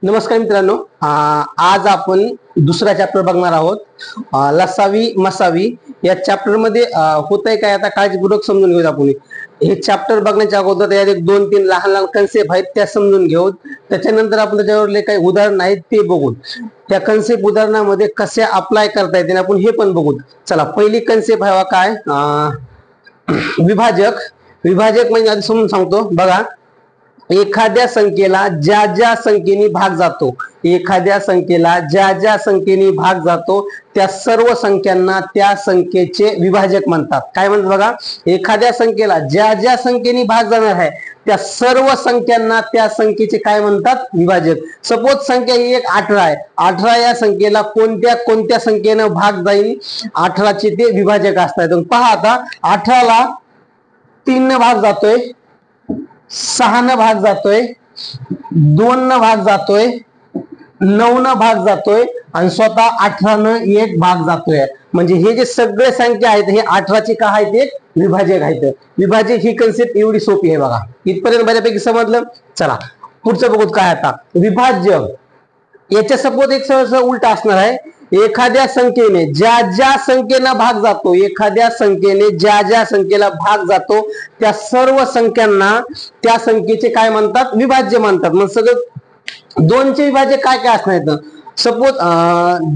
नमस्कार मित्रांनो, आज आपण दुसरा चॅप्टर बघणार आहोत. लसावी मसावी या चॅप्टर मध्ये होतंय काय आता काळजीपूर्वक समजून घेऊया. आपण हे चॅप्टर बघण्याच्या अगोदर यात एक दोन तीन लहान लहान कन्सेप्ट आहेत त्या समजून घेऊ. त्याच्यानंतर आपण त्याच्यावरले काही उदाहरण आहेत ते बघू. त्या कन्सेप्ट उदाहरणामध्ये कसे अप्लाय करता येतील आपण हे पण बघू. चला, पहिली कन्सेप्ट आहे काय, विभाजक. विभाजक म्हणजे आधी समजून सांगतो बघा. एखाद्या संख्येला ज्या ज्या संख्येने भाग जातो, एखाद्या संख्येला ज्या ज्या संख्येने भाग जातो त्या सर्व संख्यांना त्या संख्येचे विभाजक म्हणतात. काय म्हणतात बघा, एखाद्या संख्येला ज्या ज्या संख्येने भाग जाणार आहे त्या सर्व संख्यांना त्या संख्येचे काय म्हणतात, विभाजक. सपोज संख्या ही एक 18 आहे. 18 या संख्येला कोणत्या कोणत्या संख्येनं भाग जाईल, 18चे ते विभाजक असतात. पहा आता, 18ला 3 न भाग जातोय, 6 न भाग जातोय, 2 न भाग जातोय, 9 न भाग जातोय आणि स्वतः 18 न एक भाग जातोय. म्हणजे हे जे सगळे संख्या आहेत हे 18चे काय आहेत, एक विभाजक आहेत. विभाजक ही कन्सेप्ट एवढी सोपी आहे बघा. इथपर्यंत बऱ्यापैकी समजलं. चला पुढचं बघू काय आता. विभाज्य याच्या सपोज एक सहज उलट असणार आहे. एखाद्या संख्येने ज्या ज्या संख्येला भाग जातो, एखाद्या संख्येने ज्या ज्या संख्येला भाग जातो त्या सर्व संख्यांना त्या संख्येचे काय म्हणतात, विभाज्य म्हणतात. मग सगळं दोनचे विभाज्य काय काय असणार आहेत. सपोज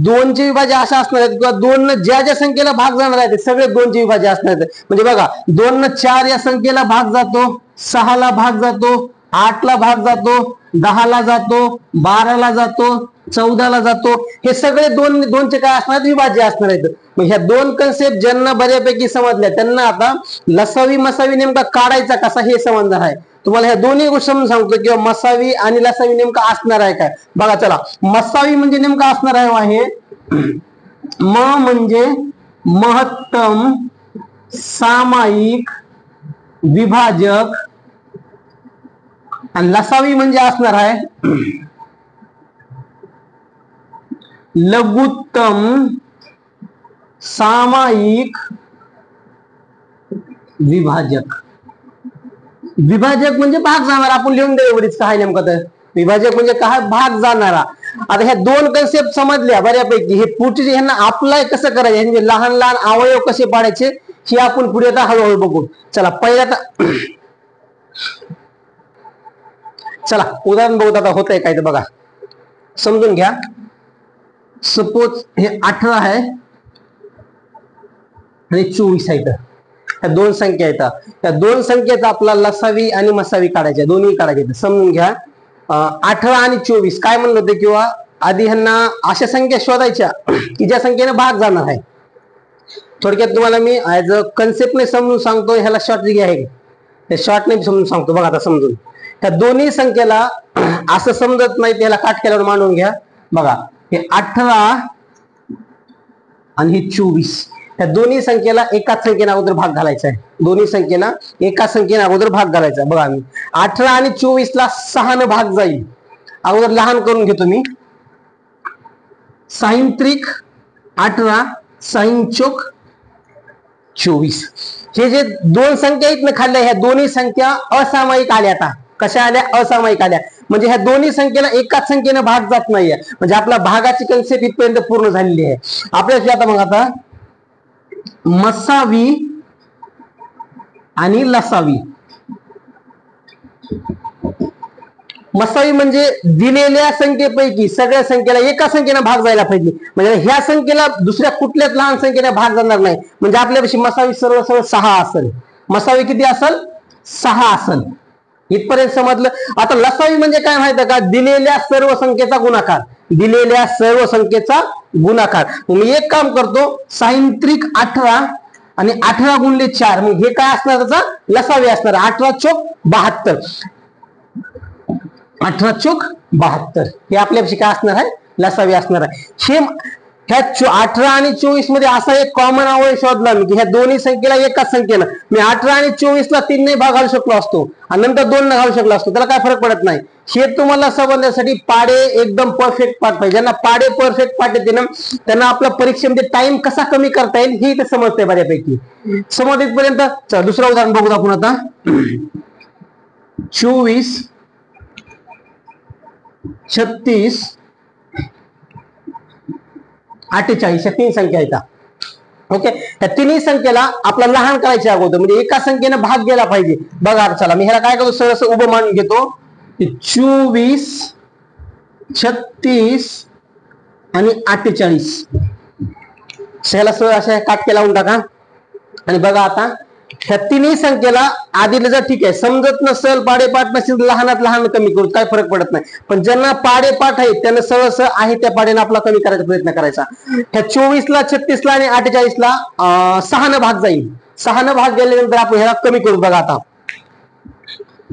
दोनचे विभाज्य असं असणार आहेत किंवा 2 न ज्या ज्या संख्येला भाग जाणार आहे ते सगळे दोनचे विभाज्य असणार आहेत. म्हणजे बघा, 2 न 4 या संख्येला भाग जातो, 6 ला भाग जातो, 8 ला भाग जातो, 10 ला जातो, 12 ला जातो, 14 ला जातो. हे सगळे दोनचे काय असणार, विभाज्य असणार आहेत. मग ह्या दोन कन्सेप्ट ज्यांना बऱ्यापैकी समजल्या त्यांना आता लसावी मसावी नेमका काढायचा कसा हे समजणार आहे. तुम्हाला ह्या दोन्ही गोष्टी समजून सांगतो किंवा मसावी आणि लसावी नेमका असणार आहे काय बघा. चला, मसावी म्हणजे नेमका असणार आहे म म्हणजे महत्तम सामायिक विभाजक आणि लसावी म्हणजे असणार आहे लघुत्तम सामायिक विभाजक. विभाजक म्हणजे भाग जाणारा. आपण लिहून दे एवढीच काय नेमकं तर. विभाजक म्हणजे काय, भाग जाणारा. आता ह्या दोन कन्सेप्ट समजल्या बऱ्यापैकी. हे पुढचे ह्यांना अप्लाय कसं करायचे, म्हणजे लहान लहान अवयव कसे पाडायचे हे आपण पुढे आता हळूहळू बघू. चला पहिला चला उदाहरण बघू आता होतंय काय तर बघा, समजून घ्या. सपोज हे 18 आहे आणि 24 आहे. ह्या दोन संख्या आहेत. त्या दोन संख्येचा आपला लसावी आणि मसावी काढायच्या, दोन्ही काढायचे. समजून घ्या. 18 आणि 24 काय म्हणलं होते, किंवा आधी ह्यांना अशा संख्या शोधायच्या की ज्या संख्येने भाग जाणार आहे. थोडक्यात तुम्हाला मी ऍज अ कन्सेप्ट ने समजून सांगतो. ह्याला शॉर्ट जी आहे ते शॉर्ट ने समजून सांगतो बघा. आता समजून त्या दोन्ही संख्येला असं समजत नाही, त्याला काट केल्यावर मांडून घ्या बघा. हे 18 आणि हे 24 त्या दोन्ही संख्येला एकाच संख्येने अगोदर भाग घालायचा आहे. दोन्ही संख्येला एका संख्येने अगोदर भाग घालायचा बघा. मी 18 आणि 24 ला 6 न भाग जाईल. अगोदर लहान करून घेतो मी. साइन त्रिक 18, साइन चोक 24. हे जे दोन संख्या आहेत ना खाल्ल्या, ह्या दोन्ही संख्या असामायिक आल्या. आता कशा आल्या, असामायिक आल्या. म्हणजे ह्या दोन्ही संख्येला एकाच संख्येने भाग जात नाहीये. म्हणजे आपला भागाची कन्सेप्ट इथपर्यंत पूर्ण झालेली आहे. आपल्याशी आता मग आता मसावी आणि लसावी. मसावी म्हणजे दिलेल्या संख्येपैकी सगळ्या संख्येला एका संख्येने भाग जायला पाहिजे. म्हणजे ह्या संख्येला दुसऱ्या कुठल्याच लहान संख्येने भाग जाणार नाही. म्हणजे आपल्यापाशी मसावी सर्व सर्व 6 असेल. मसावी किती असेल, 6 असेल. इथपर्यंत समजलं. आता लसावी म्हणजे काय माहिती का, दिलेल्या सर्व संख्येचा गुणाकार. दिलेल्या सर्व संख्येचा गुणाकार. मी एक काम करतो, साइन त्रिक 18 आणि 18 गुणिले 4. मग हे काय असणार, त्याचा लसावी असणार. 18 चोक 72. 18 चोक 72 हे आपल्यापाशी काय असणार आहे, लसावी असणार आहे. हे ह्या 18 आणि 24 मध्ये असा एक कॉमन अवयव शोधला मी की ह्या दोन्ही संख्येला एकाच संख्येनं मी 18 आणि 24 ला 3 ने भाग घालू शकलो असतो आणि नंतर 2 ने घालू शकलो असतो. त्याला काय फरक पडत नाही. हे तुम्हाला समजण्यासाठी पाडे एकदम परफेक्ट पाठ पाहिजे. ज्यांना पाडे परफेक्ट पाठ येते ना त्यांना आपल्या परीक्षेमध्ये टाइम कसा कमी करता येईल हे इथे समजते बऱ्यापैकी. समज पर्यंत दुसरं उदाहरण बघू आपण आता. 24 36 48 या 3 संख्या आहेत. ओके, या तिन्ही संख्येला आपला लहान करायचे अगोदर, म्हणजे एका संख्येने भाग गेला पाहिजे. बघा चला, मी ह्याला काय करतो, सरळ उभं मानून घेतो. 24 36 आणि 48 ह्याला सरळ अशा काटके लावून टाका. आणि बघा आता ह्या तिन्ही संख्येला आधीला जर ठीक आहे समजत नसेल, पाडेपाठ नसेल, लहानात लहान कमी करू, काय फरक पडत नाही. पण ज्यांना पाडेपाठ आहे त्यांना सरळ आहे त्या पाड्याने आपला कमी करायचा प्रयत्न करायचा. ह्या 24 ला 36 ला आणि 48 ला 6 न भाग जाईल. 6 न भाग गेल्यानंतर आपण ह्याला कमी करू. बघा आता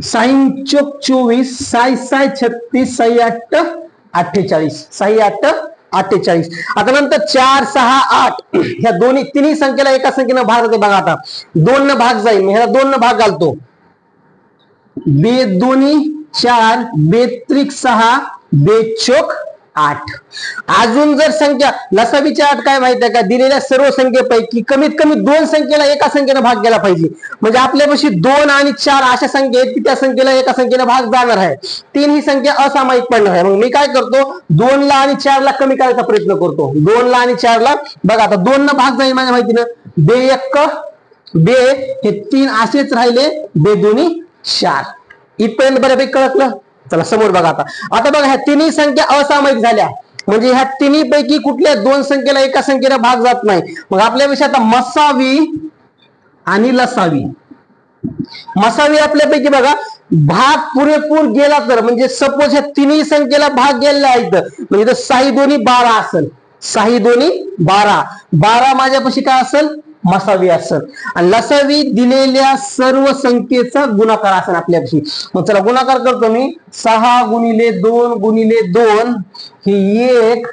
6 चोक 24 6 6 36 6 8 48 6 8 48. आता नंतर 4 6 8 ह्या तिन्ही संख्येला एका संख्येनं भाग जाते. बघा आता 2 न भाग जाईल, ह्याला 2 न भाग घालतो. 2 दोन्ही 4 2 त्रिक 6 2 चोक 8. अजून जर संख्या लसावीच्या 8 काय माहिती आहे का, दिलेल्या सर्व संख्येपैकी कमीत कमी 2 संख्येला एका संख्येनं भाग गेला पाहिजे. म्हणजे आपल्यापाशी 2 आणि 4 अशा संख्या आहेत की त्या संख्येला एका संख्येनं भाग जाणार आहे. 3 ही संख्या असामायिक पडणार आहे. मग मी काय करतो, 2 ला आणि 4 ला कमी करायचा प्रयत्न करतो. 2 ला आणि 4 ला बघा आता 2 न भाग जाईल माझ्या माहितीनं. 2 1 2 हे 3 असेच राहिले. 2 दोन्ही 4. इथपर्यंत बऱ्यापैकी कळलं. चला समोर बघा आता बघा ह्या तिन्ही संख्या असामायिक झाल्या. म्हणजे ह्या तिन्ही पैकी कुठल्या 2 संख्येला एका संख्येला भाग जात नाही. मग आपल्यापेक्षा आता मसावी आणि लसावी. मसावी आपल्यापैकी बघा भाग पुरेपूर गेला तर, म्हणजे सपोज ह्या तिन्ही संख्येला भाग गेलेला आहे म्हणजे 6 दोन्ही 12 असेल. 6 दोन्ही 12 12 माझ्यापाशी काय असेल, मसावी असेल. आणि लसावी दिलेल्या सर्व संख्येचा गुणाकार असेल आपल्यापाशी. मग चला गुणाकार करतो मी. 6 गुणिले 2 गुणिले 2 ही 1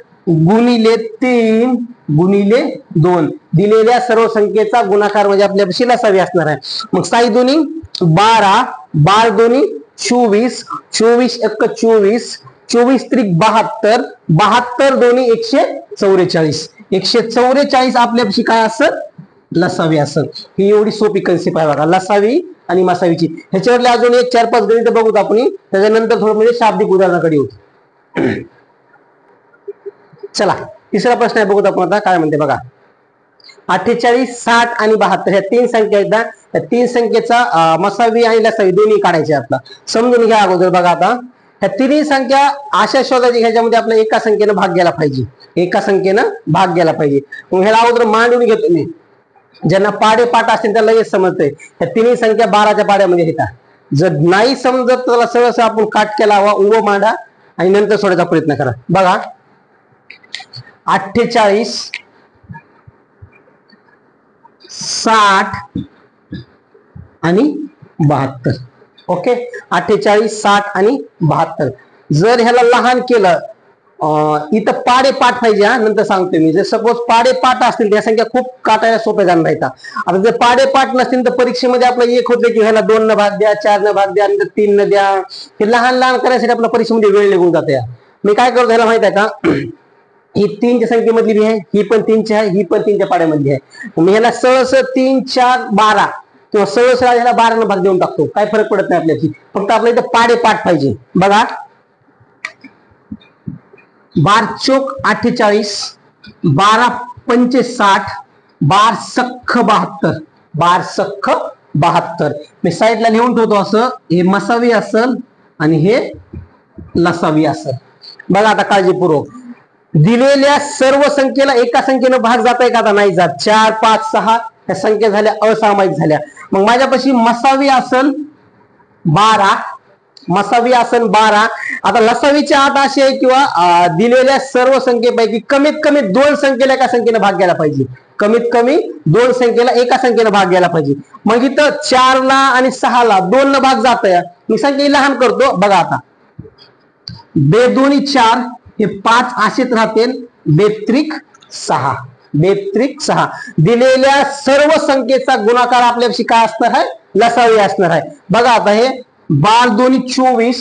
गुणिले 3 गुणिले 2 दिलेल्या सर्व संख्येचा गुणाकार म्हणजे आपल्यापाशी लसावी असणार आहे. मग 6 दोन्ही 12 12 दोन्ही 24 24 1 24 24 त्रिक 72 72 दोन्ही 144 144 आपल्यापाशी काय असेल, लसावी असेल. ही एवढी सोपी कन्सेप्ट आहे बघा, लसावी आणि मसावीची. ह्याच्यावरले अजून 1 4 5 गणित बघूत आपण, त्याच्यानंतर थोडं म्हणजे शाब्दिक उदाहरणाकडे येऊ. चला तिसरा प्रश्न आहे, बघूत आपण आता काय म्हणते बघा. 48 60 आणि 72 ह्या 3 संख्या आहेत ना, त्या 3 संख्येचा मसावी आणि लसावी दोन्ही काढायचे. आपला समजून घ्या अगोदर. बघा आता ह्या तिन्ही संख्या अशा शोधायची ह्याच्यामध्ये आपल्या एका संख्येनं भाग गेला पाहिजे. एका संख्येनं भाग गेला पाहिजे. मग ह्याला अगोदर मांडून घेतो मी. ज्यांना पाडेपाठ असतील त्याला लगेच समजतंय. ह्या तिन्ही संख्या 12च्या पाड्यामध्ये येतात. जर नाही समजत त्याला सरळ आपण काटक्या लावा, उभं मांडा आणि नंतर सोडायचा प्रयत्न करा. बघा 48 60 आणि 72. ओके, 48 60 आणि 72. जर ह्याला लहान केलं, इथं पाडेपाठ पाहिजे. नंतर सांगतो मी. जर सपोज पाडेपाठ असतील त्या संख्या खूप काटायला सोप्या जाणार आहेत. आता जर पाडेपाठ नसतील तर परीक्षेमध्ये आपलं एक होतं की ह्याला 2 न भाग द्या, 4 न भाग द्या, नंतर 3 न द्या. हे लहान लहान करायसाठी आपल्या परीक्षेमध्ये वेळ निघून जाते. मी काय करतो ह्याला माहित आहे का, ही 3च्या संख्येमधली आहे, ही पण 3ची आहे, ही पण 3च्या पाड्यामधली आहे. मी ह्याला सहसा 3 4 12 किंवा सहसा ह्याला 12 न भाग देऊन टाकतो. काय फरक पडत नाही आपल्याची, फक्त आपल्या इथं पाडेपाठ पाहिजे. बघा 12 चोक 48 12 पंचे 60 12 सख्ख 72 12 सख्ख 72. मी साईडला लिहून ठेवतो असं. हे मसावी असेल आणि हे लसावी असेल. बघा आता काळजीपूर्वक. दिलेल्या सर्व संख्येला एका संख्येनं भाग जात आहे का, आता नाही जात. 4 5 6 ह्या संख्या झाल्या असामायिक झाल्या. मग माझ्यापाशी मसावी असेल 12 मसावी असेल 12. आता लसावीची 8 अशी आहे किंवा दिलेल्या सर्व संख्येपैकी कमीत कमी 2 संख्येला एका संख्येनं भाग गेला पाहिजे. कमीत कमी 2 संख्येला एका संख्येनं भाग गेला पाहिजे. मग इथं 4 ला आणि 6 ला 2 न भाग जात आहे. मी संख्या लहान करतो. बघा आता 2 दोन्ही 4 हे 5 असेच राहतील. 2 त्रिक 6 2 त्रिक 6. दिलेल्या सर्व संख्येचा गुणाकार आपल्यापाशी काय असणार आहे, लसावी असणार आहे. बघा आता हे 12 दोन्ही 24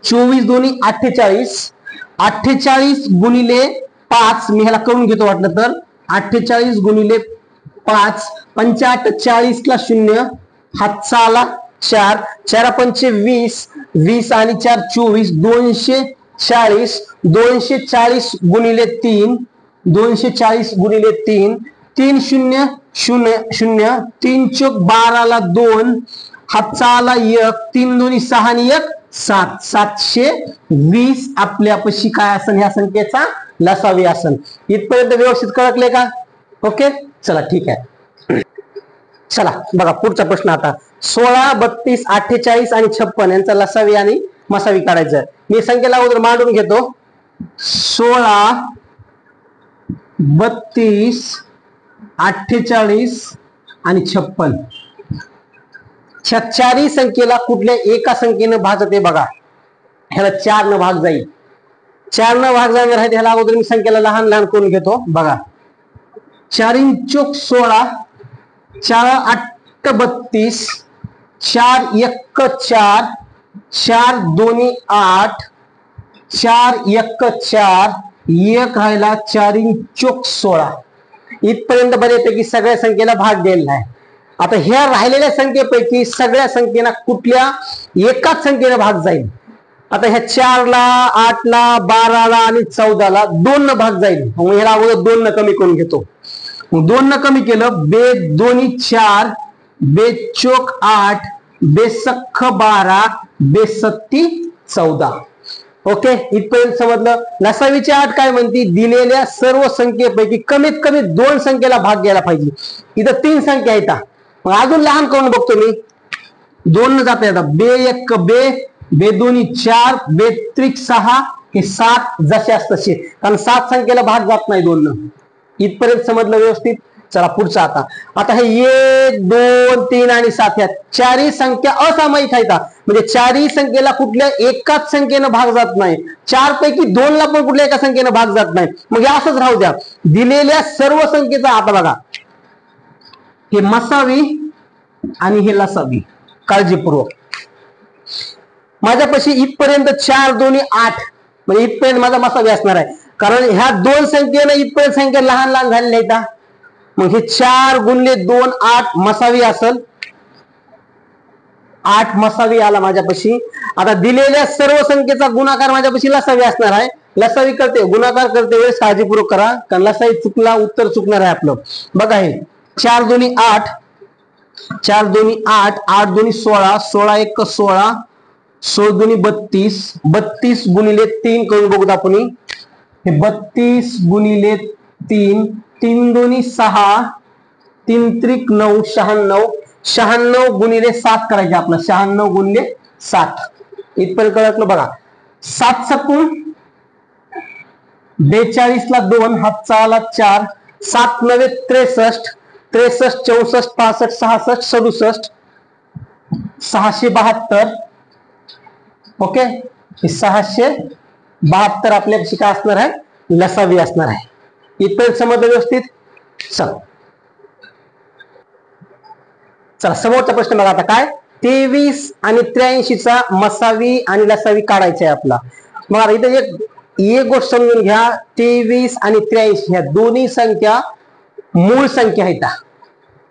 24 दोन्ही 48 48 गुणिले 5. मी ह्याला करून घेतो वाटलं तर. 48 गुणिले 5 पंचाट 40 ला 0 हातचा आला 4, 4 पंचे 20, 20 आणि 4 24, 240, 240 गुणिले 3, 240 गुणिले 3, 3 0 0 0, 3 चोक 12 ला 2, हातचा आला 1, 3 दोन्ही 6 आणि 1 7, 720 आपल्यापाशी काय असेल ह्या संख्येचा लसावी असेल. इथपर्यंत व्यवस्थित कळकले का? ओके, चला ठीक आहे. चला बघा पुढचा प्रश्न आता. 16, 32, 48 आणि 56 यांचा लसावी आणि मसावी काढायचं. मी संख्येला अगोदर मांडून घेतो. 16, 32, 48 आणि 56 ह्या चारही संख्येला कुठल्या एका संख्येनं भागते बघा. ह्याला 4 न भाग जाईल. 4 न भाग जाणार आहे ह्याला अगोदर मी संख्येला लहान लहान करून घेतो बघा. 4 चोक 16, 4 8 32, 4 1 4, 4 2 8, 4 1 4, 1 राहिला 4 चोक 16. इथपर्यंत बऱ्यापैकी सगळ्या संख्येला भाग दिलेला आहे. आता ह्या राहिलेल्या संख्येपैकी सगळ्या संख्येला कुठल्या एकाच संख्येने भाग जाईल. आता ह्या 4 ला 8 ला 12 ला आणि 14 ला 2 न भाग जाईल. मग ह्याला अगोदर 2 न कमी करून घेतो. 2 न कमी केलं. बे 2 4, बे चोक 8, बे सख्ख 12, बे सत्ती 14. ओके, इथपर्यंत समजलं. लसावीची अट काय म्हणते? दिलेल्या सर्व संख्येपैकी कमीत कमी 2 संख्येला भाग घ्यायला पाहिजे. इथं 3 संख्या आहेत. मग अजून लहान करून बघतो मी. 2 न जाता येतात. बे 1 बे, बे 2 4, बे 3 6, हे 7 जसे तसे, कारण 7 संख्येला भाग जात नाही 2 न. इथपर्यंत समजलं व्यवस्थित. चला पुढचा आता. आता हे 1 2 3 आणि 7 ह्या चारही संख्या असामायिक आहेत. म्हणजे चारही संख्येला कुठल्या एकाच संख्येनं भाग जात नाही. 4 पैकी 2 ला पण कुठल्या एका संख्येनं भाग जात नाही. मग हे असंच राहू द्या. दिलेल्या सर्व संख्येचा आता बघा, हे मसावी आणि हे लसावी. काळजीपूर्वक माझ्यापाशी इथपर्यंत 4 2 8, म्हणजे इथपर्यंत माझा मसावी असणार आहे. कारण ह्या 2 संख्येनं इथपर्यंत संख्या लहान लहान झालेल्या आहेत. मग हे 4 गुणले 2 8 मसावी असेल. 8 मसावी आला माझ्यापाशी. आता दिलेल्या सर्व संख्येचा गुणाकार माझ्यापाशी लसावी असणार आहे. लसावी करते गुणाकार करते वेळेस काळजीपूर्वक करा, कारण लसावी चुकला उत्तर चुकणार आहे आपलं. बघा हे 4 2 8, 4 2 8, 8 2 16, 16 1 16, 16 2 32, 32 गुणिले 3 करून बघूत आपण. हे 32 गुणिले 3, 3 2 6, 3 3 9, 96, 96 गुणिले 7 करायचे आपलं. 96 गुणिले 7. इथपर्यंत कळलं बघा. 7 सकून 42 ला 2, हातचा आला 4, 7 9 63, 63 64 65 66 67, 672. ओके, 672 आपल्यापाशी काय असणार आहे? लसावी असणार आहे. इथपर्यंत समजलं व्यवस्थित. चला समोरचा प्रश्न बघा आता काय. 23 आणि 83 चा मसावी आणि लसावी काढायचा आहे आपला. मग इथे एक गोष्ट समजून घ्या. 23 आणि 83 ह्या दोन्ही संख्या मूळ संख्या आहेत.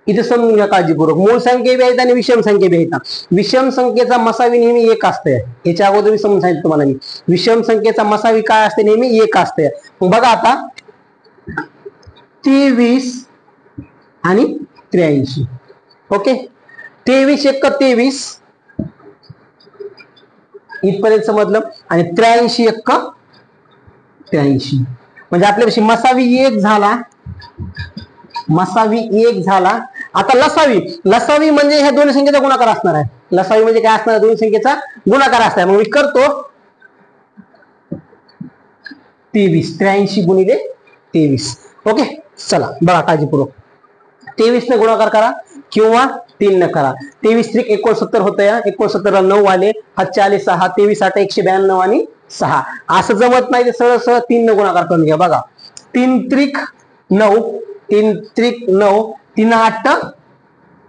इथे समजून घ्या काळजीपूर्वक. मूळ संख्या बी आहेत आणि विषम संख्या बी आहेत. विषम संख्येचा मसावी नेहमी 1 असते. याच्या अगोदर मी समजून सांगितलं तुम्हाला मी. विषम संख्येचा मसावी काय असते? नेहमी 1 असते. मग बघा आता 23 आणि 83. ओके, 23 1 23, इथपर्यंत समजलं. आणि 83 1 83, म्हणजे आपल्यापाशी मसावी 1 झाला. मसावी 1 झाला. आता लसावी. लसावी म्हणजे ह्या दोन्ही संख्येचा गुणाकार असणार आहे. लसावी म्हणजे काय असणार? दोन्ही संख्येचा गुणाकार असणार. मग मी करतो 23, 83 गुणिले 23. ओके, चला बघा काळजीपूर्वक. 23 ने गुणाकार करा किंवा 3 न करा. 23 त्रिक 69 होतं या. 69 ला 9 आले. हातचे आले 6. 23 8 192 आणि 6. असं जमत नाही ते सरळ सरळ 3 न गुणाकार करून घ्या. बघा 3 त्रिक 9, 3 त्रिक 9, 3 8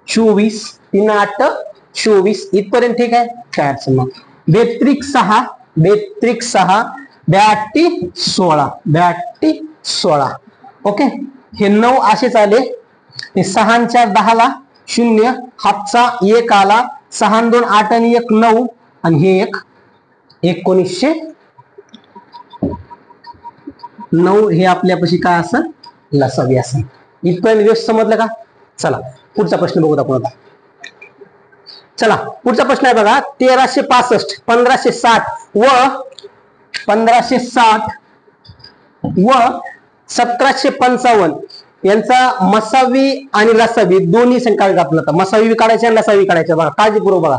24, 3 8 24. इथपर्यंत ठीक आहे, काय अडचण नाही. 2 6, 2 6, 82 16, 82 16. ओके, हे 9 असेच आले. हे 6 4 10 ला 0, हातचा 1 आला. 6 आणि 2 8 आणि 1 9 आणि हे एक 1909 हे आपल्यापाशी काय असेल लसावी असेल. इथपर्यंत व्यवस्थित समजलं का? चला पुढचा प्रश्न बघूत आपण आता. चला पुढचा प्रश्न आहे बघा 1365 1560 व 1755 यांचा मसावी आणि लसावी दोन्ही संख्या काढला होता. मसावी काढायच्या आणि लसावी काढायच्या. बघा काळजीपूर्वक बघा.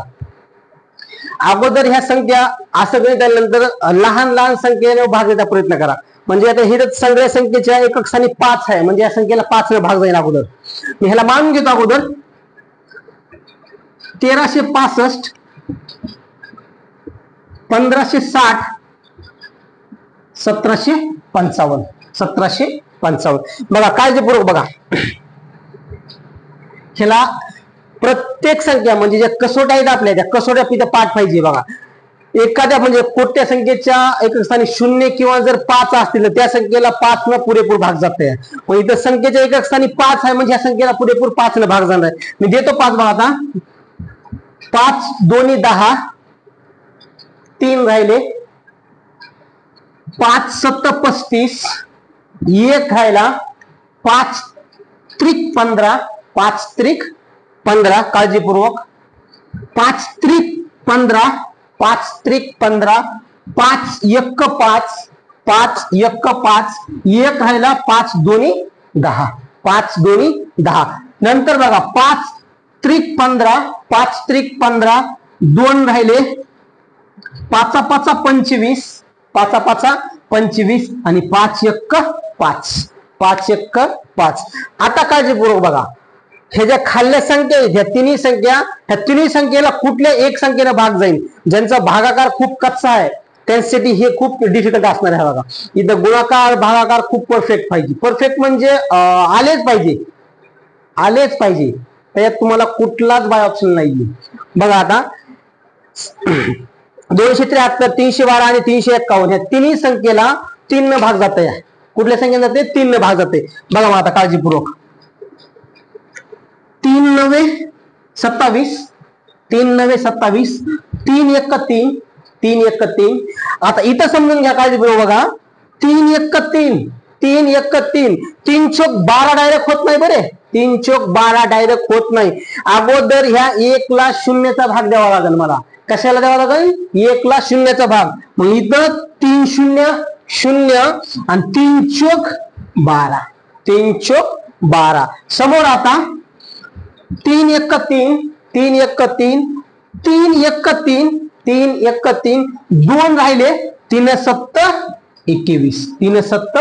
अगोदर ह्या संख्या असं गणितानंतर लहान लहान संख्येने भाग देण्याचा प्रयत्न करा. म्हणजे आता हे सगळ्या संख्येच्या एकक स्थानी 5 आहे म्हणजे या संख्येला 5 ने भाग जाईल अगोदर. मी ह्याला मानून घेतो अगोदर 1365 1560 1755 बघा काळजीपूर्वक बघा. ह्याला प्रत्येक संख्या म्हणजे ज्या कसोट्या आहेत आपल्या त्या कसोट्या तिथे पाठ पाहिजे. बघा एखाद्या म्हणजे कोणत्या संख्येच्या एकक स्थानी 0 किंवा जर 5 असतील तर त्या संख्येला 5 न पुरेपूर भाग जाते. मग इथं संख्येच्या एकक स्थानी 5 आहे म्हणजे या संख्येला पुरेपूर 5 न भाग जाणार आहे. मी देतो 5 बघा आता. 5 दोन्ही 10 3 राहिले 5 7 35 1 राहिला 5 त्रिक 15 5 त्रिक 15 काळजीपूर्वक 5 त्रिक 15 5 त्रिक 15 5 1 5 5 1 5 1 राहिला 5 दोन्ही 10 5 दोन्ही 10 नंतर बघा 5 त्रिक 15 5 त्रिक 15 2 राहिले 5 5 25 5 5 25 आणि 5 1 5 5 1 5. आता काळजीपूर्वक बघा हे ज्या खाल्ल्या संख्या आहेत ह्या तिन्ही संख्येला कुठल्या एक संख्येने भाग जाईल. ज्यांचा भागाकार खूप कच्चा आहे त्यांच्यासाठी हे खूप डिफिकल्ट असणार आहे. बघा इथं गुणाकार भागाकार खूप परफेक्ट पाहिजे. परफेक्ट म्हणजे आलेच पाहिजे त्याच्यात तुम्हाला कुठलाच बाय ऑप्शन नाहीये. बघा आता 273 312 आणि 351 ह्या तिन्ही संख्येला 3 न भाग जाते. कुठल्या संख्येने जाते 3 न भाग जाते. बघा मग आता काळजीपूर्वक 3 9 27 3 9 27 3 1 3 3 1 3. आता इथं समजून घ्या काळजीपूर्वक बघा 3 1 3 3 1 3 3 चौक 12 डायरेक्ट होत नाही. बरे 3 चौक 12 डायरेक्ट होत नाही. अगोदर ह्या 1 ला शून्याचा भाग द्यावा लागेल. मला कशाला द्यावा लागेल 1 ला शून्याचा भाग. मग इथं 3 0 0 आणि 3 चौक 12 3 चौक 12 समोर आता 3 1 3 3 1 3 3 1 3 3 1 3 2 राहिले 3 7 21 3 7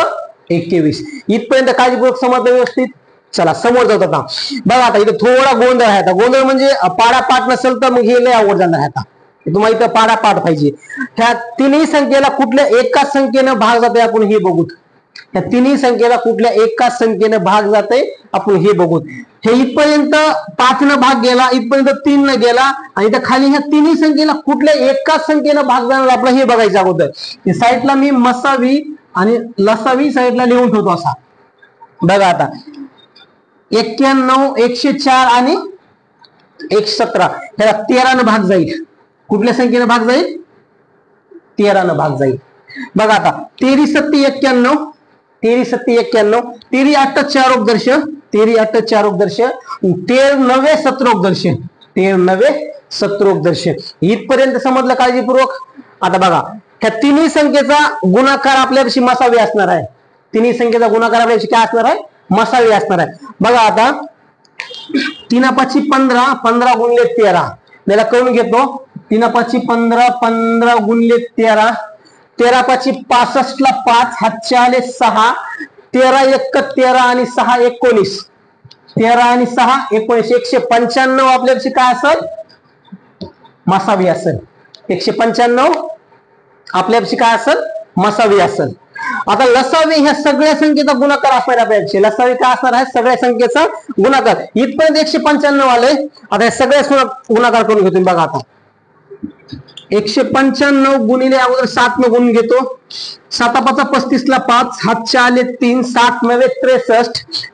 21. इथपर्यंत काळजीपूर्वक समजलं व्यवस्थित. चला समोर जाऊ आता. बघा आता इथे थोडा गोंधळ आहे. आता गोंधळ म्हणजे पाडापाठ नसेल तर मग हे लय अवघड जाणार आहे. आता तुम्हाला इथं पाडापाठ पाहिजे. ह्या तिन्ही संख्येला कुठल्या एकाच संख्येनं भाग जाते आपण हे बघू. ह्या तिन्ही संख्येला कुठल्या एकाच संख्येनं भाग जाते आपण हे बघू. हे इथपर्यंत 5 न भाग गेला इथपर्यंत 3 न गेला आणि इथं खाली ह्या तिन्ही संख्येला कुठल्या एकाच संख्येनं भाग जाणार आपलं हे बघायचं अगोदर. साईडला मी मसावी आणि लसावी साईडला लिहून ठेवतो असा. बघा आता 91 104 आणि 117 ह्याला 13 न भाग जाईल. कुठल्या संख्येनं भाग जाईल 13 न भाग जाईल. बघा आता 13 7 91 13 7 91 13 8 4 उपदर्श 13 8 4 उपदर्श 13 9 17 उपदर्श 13 9 17 उपदर्श. इथपर्यंत समजलं काळजीपूर्वक. आता बघा ह्या तिन्ही संख्येचा गुणाकार आपल्यापाशी मसावी असणार आहे. तिन्ही संख्येचा गुणाकार आपल्यापाशी काय असणार आहे मसावी असणार आहे. बघा आता 3 5 15 15 गुणिले 13 याला करून घेतो. 3 5 15 15 गुणिले 13 13 5 65 ला 5 हातचे आले 6 13 1 13 आणि 6 19 13 आणि 6 19 195 आपल्यापाशी काय असेल मसावी असेल. 195 आपल्यापाशी काय असेल मसावी असेल. आता लसावी ह्या सगळ्या संख्येचा गुणाकार असणार आहे आपल्यापाशी. लसावी काय असणार आहे सगळ्या संख्येचा गुणाकार. इथपर्यंत 195 आले. आता हे सगळे गुणाकार करून घेतो. बघा आता 195 गुणिले अगोदर 7 न गुणून घेतो. 7 5 35 ला 5, हातच्या आले 3, 7 9 63,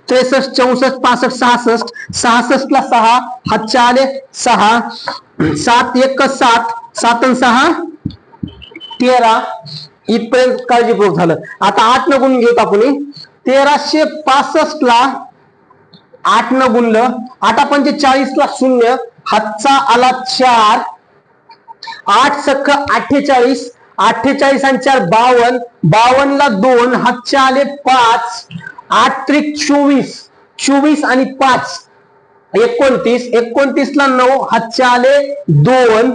63 64 65 66, 66 ला 6, हातच्या आले 6, 7 1 7, 7 आणि 6 13. इथपर्यंत काळजीपूर्वक झालं. आता 8 न गुणून घेतो आपण. 1365 ला 8 न गुणलं, 8 पंचे 40 ला 0, हातचा आला 4, 8 सख 48, 48 आणि 4 52, 52 ला 2, हातच्या आले 5, 8 त्रिक 24, 24 आणि 5 29, 29 ला 9, हातच्या आले 2,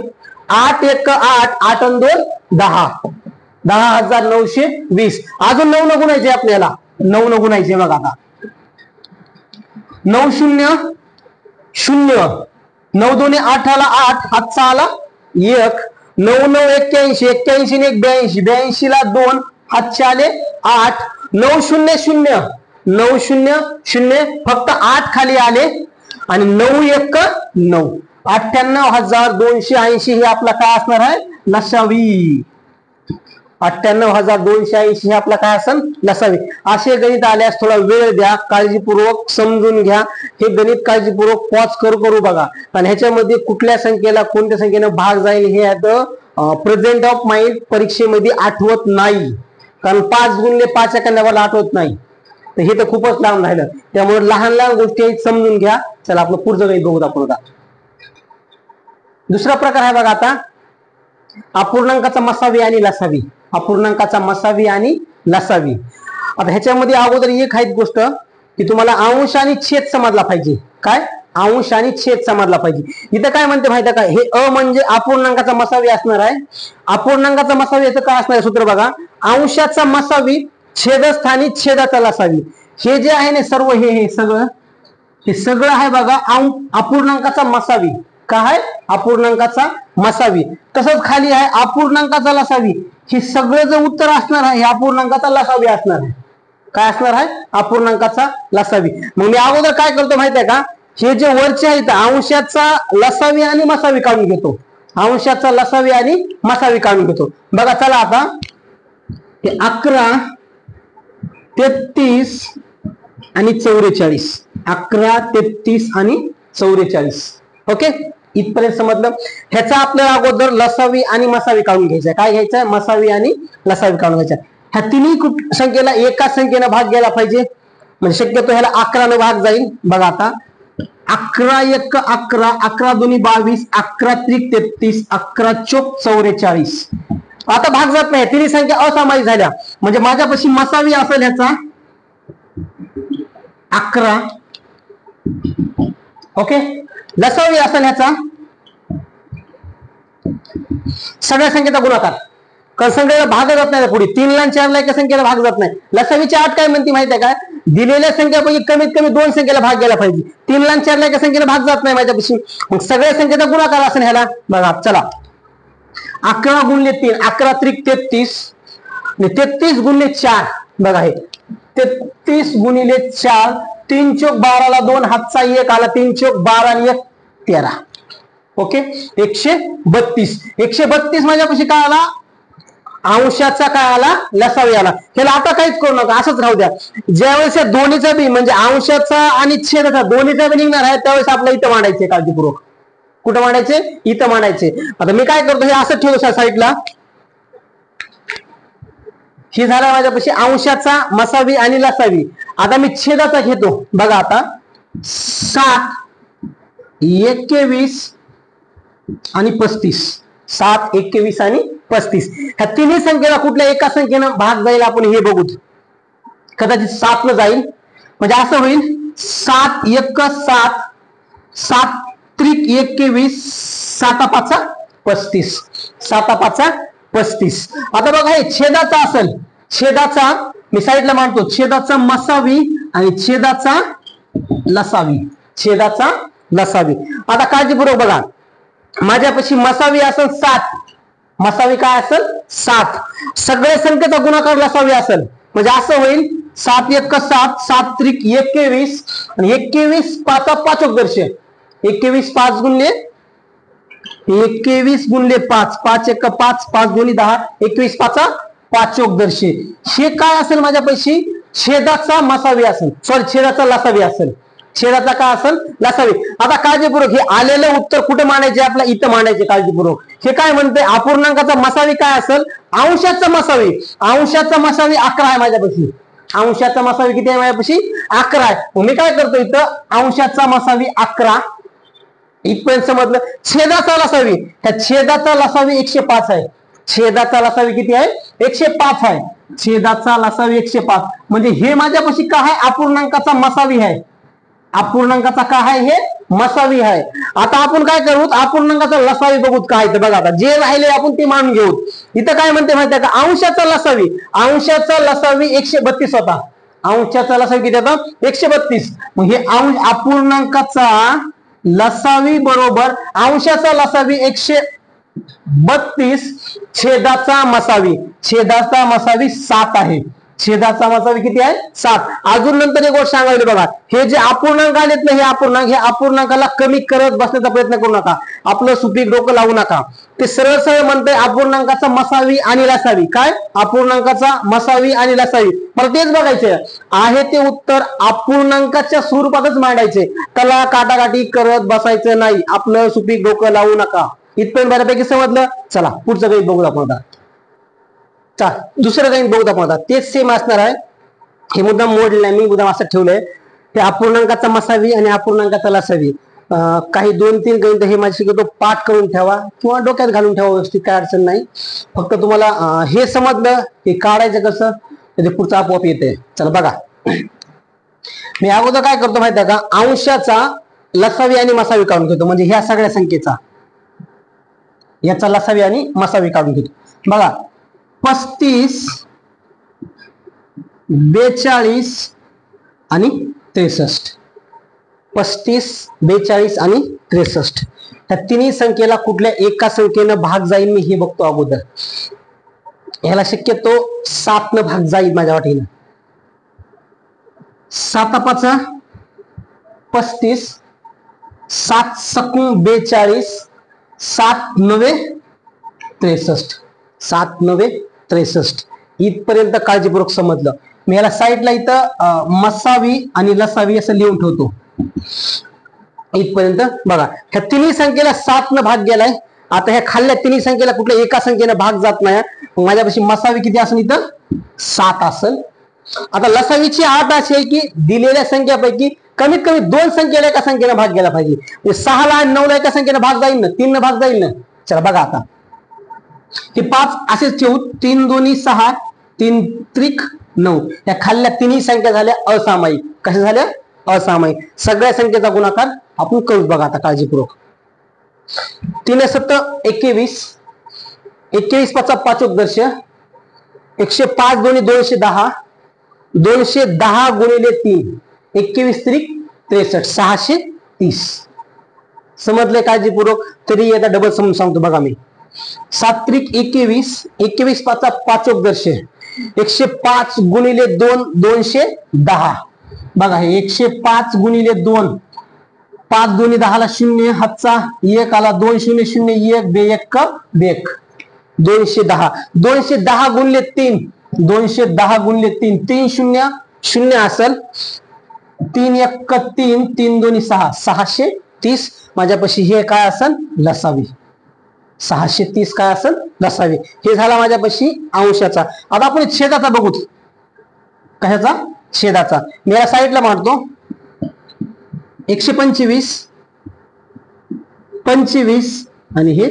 8 1 8, 8 आणि 2 10, 10,920. अजून 9 न गुणायचे आपल्याला, 9 न गुणायचे बघा. आता 9 0 0, 9 2 8 आला 8, हातचा आला 1, 9 9 81, 81 ने 82, 82 ला 2, हातचे आले 8, 9 0 0, 9 0 0, फक्त 8 खाली आले आणि 9 1 9, 98,280 हे आपला काय असणार आहे, लसावी. 98,280 हे आपला काय असेल, लसावी. असे गणित आल्यास थोडा वेळ द्या, काळजीपूर्वक समजून घ्या. हे गणित काळजीपूर्वक पॉज करू बघा. आणि ह्याच्यामध्ये कुठल्या संख्येला कोणत्या संख्येनं भाग जाईल हे आता प्रेझेंट ऑफ माइंड परीक्षेमध्ये आठवत नाही, कारण 5 गुणिले 5 एखाद्याला आठवत नाही. तर हे तर खूपच लांब राहिलं. त्यामुळे लहान लहान गोष्टी समजून घ्या. चला आपलं पुढचं गणित बघूत आपण. आता दुसरा प्रकार आहे बघा. आता अपूर्णांकाचा मसावी आणि लसावी. अपूर्णांकाचा मसावी आणि लसावी. आता ह्याच्यामध्ये अगोदर एक आहे गोष्ट की तुम्हाला अंश आणि छेद समजला पाहिजे. काय, अंश आणि छेद समजला पाहिजे. इथं काय म्हणते माहिती आहे का, हे अ म्हणजे अपूर्णांकाचा मसावी असणार आहे. अपूर्णांकाचा मसावी याचं काय असणार आहे सूत्र बघा, अंशाचा मसावी छेदस्थानी छेदाचा लसावी. हे जे आहे ना सर्व हे सगळं आहे बघा अपूर्णांकाचा मसावी. काय, अपूर्णांकाचा मसावी. तसंच खाली आहे अपूर्णांकाचा लसावी. हे सगळं जे उत्तर असणार आहे हे अपूर्णांकाचा लसावी असणार आहे. काय असणार आहे, अपूर्णांकाचा लसावी. मग मी अगोदर काय करतो माहिती आहे का, हे जे वरचे आहेत अंशाचा लसावी आणि मसावी काढून घेतो. अंशाचा लसावी आणि मसावी काढून घेतो. बघा चला आता हे 11 33 आणि 44, 11 33 आणि 44. ओके, इथपर्यंत समजलं. ह्याचा आपल्याला अगोदर लसावी आणि मसावी काढून घ्यायचा. काय घ्यायचं, मसावी आणि लसावी काढून घ्यायचा. ह्या तिन्ही संख्येला एका संख्येनं भाग गेला पाहिजे, म्हणजे शक्यतो ह्याला 11 न भाग जाईल. बघा आता 11 1 11, 11 2 22, 11 3 33, 11 4 44. आता भाग जात नाही, तिन्ही संख्या असामायिक झाल्या. म्हणजे माझ्यापाशी मसावी असेल ह्याचा 11, ओके, लसावी असेल ह्याचा सगळ्या संख्येचा गुणाकार. कारण संख्येला भाग जात नाही पुढे, 3 ला 4 ला एका संख्येला भाग जात नाही. लसावीची अट काय म्हणते माहिती आहे काय, दिलेल्या संख्येपैकी कमीत कमी 2 संख्येला भाग गेला पाहिजे. 3 ला 4 ला एका संख्येला भाग जात नाही माझ्यापाशी, मग सगळ्या संख्येचा गुणाकार असेल ह्याला. बघा चला 11 गुणिले 3, 11 त्रिक 33, 33 गुणिले 4. बघा हे 33 गुणिले 4, 3 चोक 12 ला 2, हातचा 1 आला, 3 चोक 12 आणि 1 13. ओके, 132. 132 माझ्यापाशी काय आला, अंशाचा काय आला, लसावी आला. त्याला आता काहीच करू नका, असंच राहू द्या. ज्यावेळेस या दोन्हीचा बी म्हणजे अंशाचा आणि छेदाचा दोन्हीचा बी निघणार आहे त्यावेळेस आपल्याला इथं मांडायचे. काळजीपूर्वक कुठं मांडायचे, इथं मांडायचे. आता मी काय करतो, हे असं ठेवतो साईडला. हे झाला माझ्यापाशी अंशाचा मसावी आणि लसावी. आता मी छेदाचा घेतो. बघा आता 7 21 आणि 35, 7 21 आणि 35. ह्या तिन्ही संख्येला कुठल्या एका संख्येनं भाग जाईल आपण हे बघू. कदाचित 7 न जाईल, म्हणजे असं होईल 7 1 7, 7 त्रिक 21, 7 5 35, 7 5 35. आता बघा हे छेदाचा असेल, छेदाचा मी साईडला मांडतो. छेदाचा मसावी आणि छेदाचा लसावी, छेदाचा लसावी. आता काळजीपूर्वक बघा, माझ्यापाशी मसावी असेल 7, मसावी काय असेल 7, सगळ्या संख्येचा गुणाकार लसावी असेल, म्हणजे असं होईल 7 1 7, 7 त्रिक 21 आणि 21 5 5 दर्शे, 21 5 गुणिले 21 गुणले 5, 5 एक 5, 5 दोन्ही 10, 21 पाचा 5 चोक दर्शे. हे काय असेल माझ्यापाशी? छेदाचा मसावी असेल, सॉरी छेदाचा लसावी असेल. छेदाचा काय असेल? लसावी. आता काळजीपूर्वक हे आलेलं उत्तर कुठे मांडायचे? आपल्या इथं मांडायचे काळजीपूर्वक. हे काय म्हणते? अपूर्णांकाचा मसावी काय असेल? अंशाचा मसावी. अंशाचा मसावी 11 आहे माझ्यापाशी. अंशाचा मसावी किती आहे माझ्यापाशी? 11 आहे. मी काय करतो इथं? अंशाचा मसावी 11 इथपर्यंत समजलं. छेदाचा लसावी, त्या छेदाचा लसावी 105 आहे. छेदाचा लसावी किती आहे? 105 आहे. छेदाचा लसावी 105 म्हणजे हे माझ्यापाशी काय आहे? अपूर्णांकाचा मसावी आहे. अपूर्णांकाचा काय आहे? हे मसावी आहे. आता आपण काय करू? अपूर्णांकाचा लसावी बघू काय. तर बघा आता जे राहिले आपण ते मानून घेऊ. इथं काय म्हणते माहिती आहे का? अंशाचा लसावी. अंशाचा लसावी 132 होता. अंशाचा लसावी किती होता? 132. मग हे अपूर्णांकाचा लसावी बरोबर अंशाचा लसावी 132 छेदाचा मसावी. छेदाचा मसावी 7 आहे. छेदाचा मसावी किती आहे? 7. अजून नंतर एक गोष्ट सांगायला बघा, हे जे अपूर्णांक आलेत ना, हे अपूर्णांकाला कमी करत बसण्याचा प्रयत्न करू नका. आपलं सुपीक डोकं लावू नका. ते सरळ सरळ म्हणतंय अपूर्णांकाचा मसावी आणि लसावी. काय? अपूर्णांकाचा मसावी आणि लसावी. मला तेच बघायचंय आहे. ते उत्तर अपूर्णांकाच्या स्वरूपातच मांडायचे. त्याला काटाकाटी करत बसायचं नाही. आपलं सुपीक डोकं लावू नका. इथपर्यंत बऱ्यापैकी समजलं. चला पुढचं काही बघू आपण आता. दुसरं काही बघू आपण आता. तेच सेम असणार आहे. हे मुद्दाम मोडले नाही मी, मुद्दाम असं ठेवलंय. ते अपूर्णांकाचा मसावी आणि अपूर्णांकाचा लसावी. काही 2-3 गणित हे माझी शिकवतो, पाठ करून ठेवा किंवा डोक्यात घालून ठेवा व्यवस्थित, काय अडचण नाही. फक्त तुम्हाला हे समजलं हे काढायचं कसं ते पुढचं आपोआप येते. चला बघा, मी अगोदर काय करतो माहिती आहे का? अंशाचा लसावी आणि मसावी काढून घेतो. म्हणजे ह्या सगळ्या संख्येचा याचा लसावी आणि मसावी काढून घेतो. बघा 35, 42 आणि 63. 35, 42 आणि 63 या तिन्ही संख्येला कुठल्या एका संख्येनं भाग जाईल मी हे बघतो अगोदर. ह्याला शक्यतो 7 न भाग जाईल माझ्या वाटेनं. 7 5 35, 7 सकून 42, 7 9 63. 7 9 63 इथपर्यंत काळजीपूर्वक समजलं. मी याला साईडला इथं मसावी आणि लसावी असं लिहून ठेवतो. इथपर्यंत बघा, ह्या तिन्ही संख्येला 7 न भाग गेलाय. आता ह्या खाल्ल्या तिन्ही संख्येला कुठल्या एका संख्येनं भाग जात नाही. माझ्यापाशी मसावी किती असेल? इथं 7 असेल. आता लसावीची अट अशी आहे की दिलेल्या संख्यापैकी कमीत कमी 2 संख्येला एका संख्येनं भाग गेला पाहिजे. 6 ला आणि 9 ला एका संख्येनं भाग जाईल ना, 3 न भाग जाईल ना. चला बघा आता हे 5 असेच ठेवू. 3 दोन्ही 6, 3 त्रिक 9. या खाल्ल्या तिन्ही संख्या झाल्या असामायिक. कशा झाल्या? असामायिक. सगळ्या संख्येचा गुणाकार आपण करू. बघा आता काळजीपूर्वक. 3 7 21, 21 5 5 दर्श 105 दोन्ही 210, 210 गुणिले 3 21 त्रिक 63, 630. समजले काळजीपूर्वक? तरी आता डबल समजून सांगतो बघा मी. 7 त्रिक 21, 21 5 5 दर्श 105 गुणिले 2 210. बघा हे 105 गुणिले 2, 5 दोन्ही 10 ला 0, हातचा 1 आला, 2 0 0 1 बे 1 1 210. 210 गुणिले 3, 210 गुणिले 3 3 0 0 असेल, 3 1 3, 3 दोन्ही 6, 630. माझ्यापाशी हे काय असेल? लसावी. 630 काय असेल? लसावी. हे झाला माझ्यापाशी अंशाचा. आता आपण छेदाचा बघू. कशाचा? छेदाचा. मी या साईडला मांडतो. 125, 25 आणि हे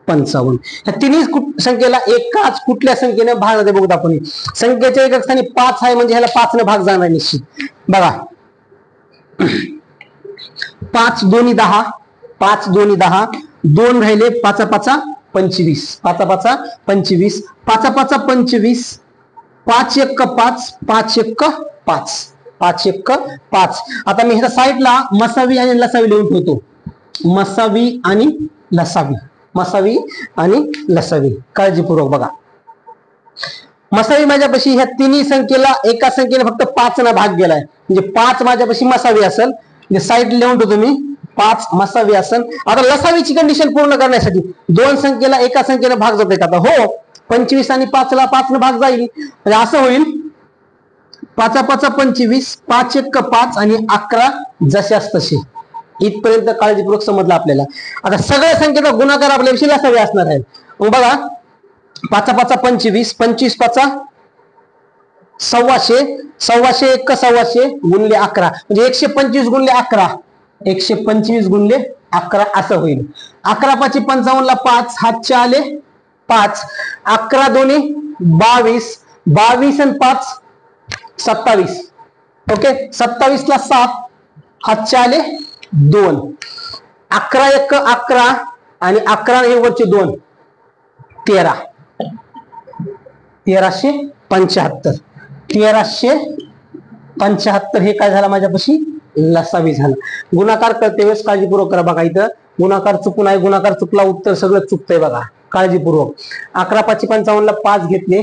55. या तिन्ही संख्येला एकाच कुठल्या संख्येने भाग जाते बघू आपण. संख्येच्या एका स्थानी 5 आहे म्हणजे ह्याला 5 ने भाग जाणार निश्चित. बघा 5 दोन्ही 10, 5 दोन्ही 10, 2 राहिले, 5 5 25, 5 5 25, 5 5 25, 5 1 5, 5 1 5, 5 1 5. आता मी ह्या साईडला मसावी आणि लसावी लिहून ठेवतो. मसावी आणि लसावी, मसावी आणि लसावी. काळजीपूर्वक बघा. मसावी माझ्यापाशी ह्या तिन्ही संख्येला एका संख्येने फक्त 5 ना भाग गेलाय म्हणजे 5 माझ्यापाशी मसावी असेल. साईड लिहून ठेवतो मी. 5 मसावी असेल. आता लसावीची कंडिशन पूर्ण करण्यासाठी दोन संख्येला एका संख्येने भाग जातोय का? हो, 25 आणि 5 ला 5 ने भाग जाईल. म्हणजे असं होईल 5 5 25, 5 1 5 आणि 11 जशास तसे. इथपर्यंत काळजीपूर्वक समजलं आपल्याला. आता सगळ्या संख्येचा गुणाकार आपल्याविषयी लसावी असणार आहे. मग बघा 5 5 25, 25 5 1,200, 1,200 1 1,200 गुणले 11 म्हणजे 125 गुणले 11, 125 गुणले 11 असं होईल. 11 5 55 ला 5 हातचे आले 5, 11 दोन्ही 22, 22 आणि 5 27. ओके, 27 ला 7 हातचे आले 2, 11 1 11 आणि 11 हे वरचे 2 13, 1375. 1375 हे काय झालं माझ्यापाशी? लसावी झालं. गुणाकार करते वेळेस काळजीपूर्वक करा. बघा इथं गुणाकार चुकून आहे, गुणाकार चुकला, उत्तर सगळं चुकतंय बघा काळजीपूर्वक. 11 5 55 ला 5 घेतले,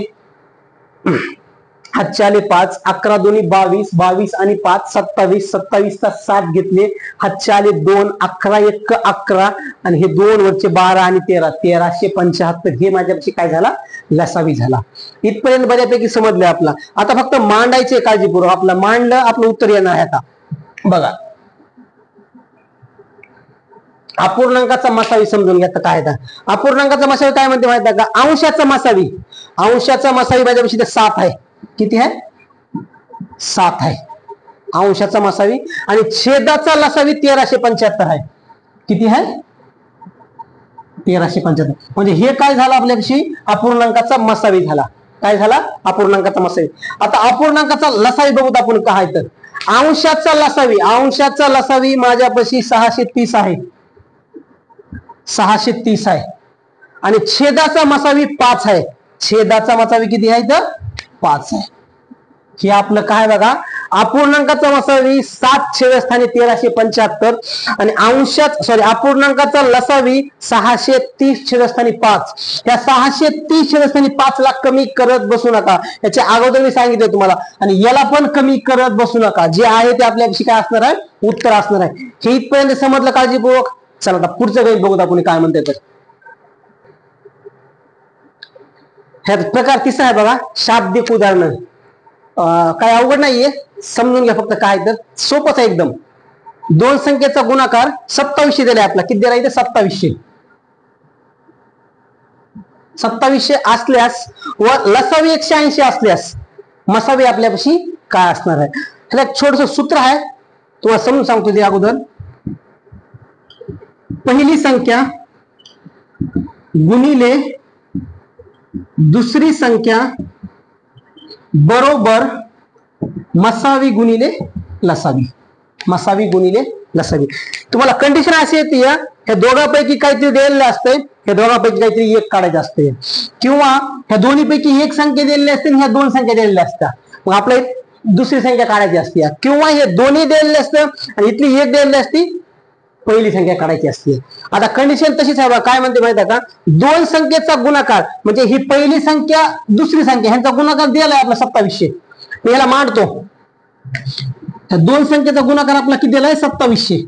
हातचे आले 5, 11 दोन्ही 22, 22 आणि 5 27, 27 चा 7 घेतले, हातचे आले 2, 11 1 11 आणि हे 2 वरचे 12 आणि 13, 1375 हे माझ्यापाशी काय झाला? लसावी झाला. इथपर्यंत बऱ्यापैकी समजलं आपला. आता फक्त मांडायचे काळजीपूर्वक. आपलं मांडलं, आपलं उत्तर येणार आहे. आता बघा अपूर्णांकाचा मसावी समजून घ्या. काय अपूर्णांकाचा मसावी काय म्हणते माहिती आहे का? अंशाचा मसावी. अंशाचा मसावी माझ्यापाशी 7 आहे. किती आहे? 7 आहे अंशाचा मसावी. आणि छेदाचा लसावी 1375 आहे. किती आहे? 1375. म्हणजे हे काय झालं आपल्यापाशी? अपूर्णांकाचा मसावी झाला. काय झाला? अपूर्णांकाचा मसावी. आता अपूर्णांकाचा लसावी बघूत आपण काय तर. अंशाचा लसावी, अंशाचा लसावी माझ्यापाशी 630 आहे. 630 आहे. आणि छेदाचा मसावी 5 आहे. छेदाचा मसावी किती आहे? तर 5 आहे. हे आपलं काय बघा, अपूर्णांकाचा मसावी 7 छेदस्थानी 1375 आणि अपूर्णांकाचा लसावी 630 छेदस्थानी 5. या 630 छेदस्थानी 5 ला कमी करत बसू नका. याच्या अगोदर मी सांगितलं तुम्हाला. आणि याला पण कमी करत बसू नका. जे आहे ते आपल्यापाशी काय असणार आहे? उत्तर असणार आहे. हे इथपर्यंत समजलं काळजीपूर्वक. चला आता पुढचं काही बघूत आपण काय म्हणते. तर ह्यात प्रकार तिसरा आहे बघा, शाब्दिक उदाहरण. काय अवघड नाहीये, समजून घ्या फक्त. काय तर सोपंच आहे एकदम. दोन संख्येचा गुणाकार 2700 दिलाय आपला. किती दिला इथे? 2700. 2700 असल्यास व लसावी 180 असल्यास मसावी आपल्यापाशी काय असणार आहे? ह्याला एक छोटस सूत्र आहे, तुम्हाला समजून सांगतो ते अगोदर. पहिली संख्या गुणिले दुसरी संख्या बरोबर मसावी गुणिले लसावी. मसावी गुणिले लसावी. तुम्हाला कंडिशन अशी येते, ह्या दोघांपैकी काहीतरी दिलेलं असतंय, ह्या दोघांपैकी काहीतरी एक काढायचं असतंय, किंवा ह्या दोन्हीपैकी एक संख्या दिलेली असते आणि ह्या 2 संख्या दिलेल्या असतात. मग आपल्याला दुसरी संख्या काढायची असते, किंवा हे दोन्ही दिलेले असतं आणि इथली एक दिलेली असती, पहिली संख्या काढायची असते. आता कंडिशन तशीच आहे. काय म्हणते माहिती आहे का? दोन संख्येचा गुणाकार म्हणजे ही पहिली संख्या दुसरी संख्या ह्यांचा गुणाकार दिलाय आपला 2700. मी याला मांडतो. दोन संख्येचा गुणाकार आपला किती दिलाय? 2700.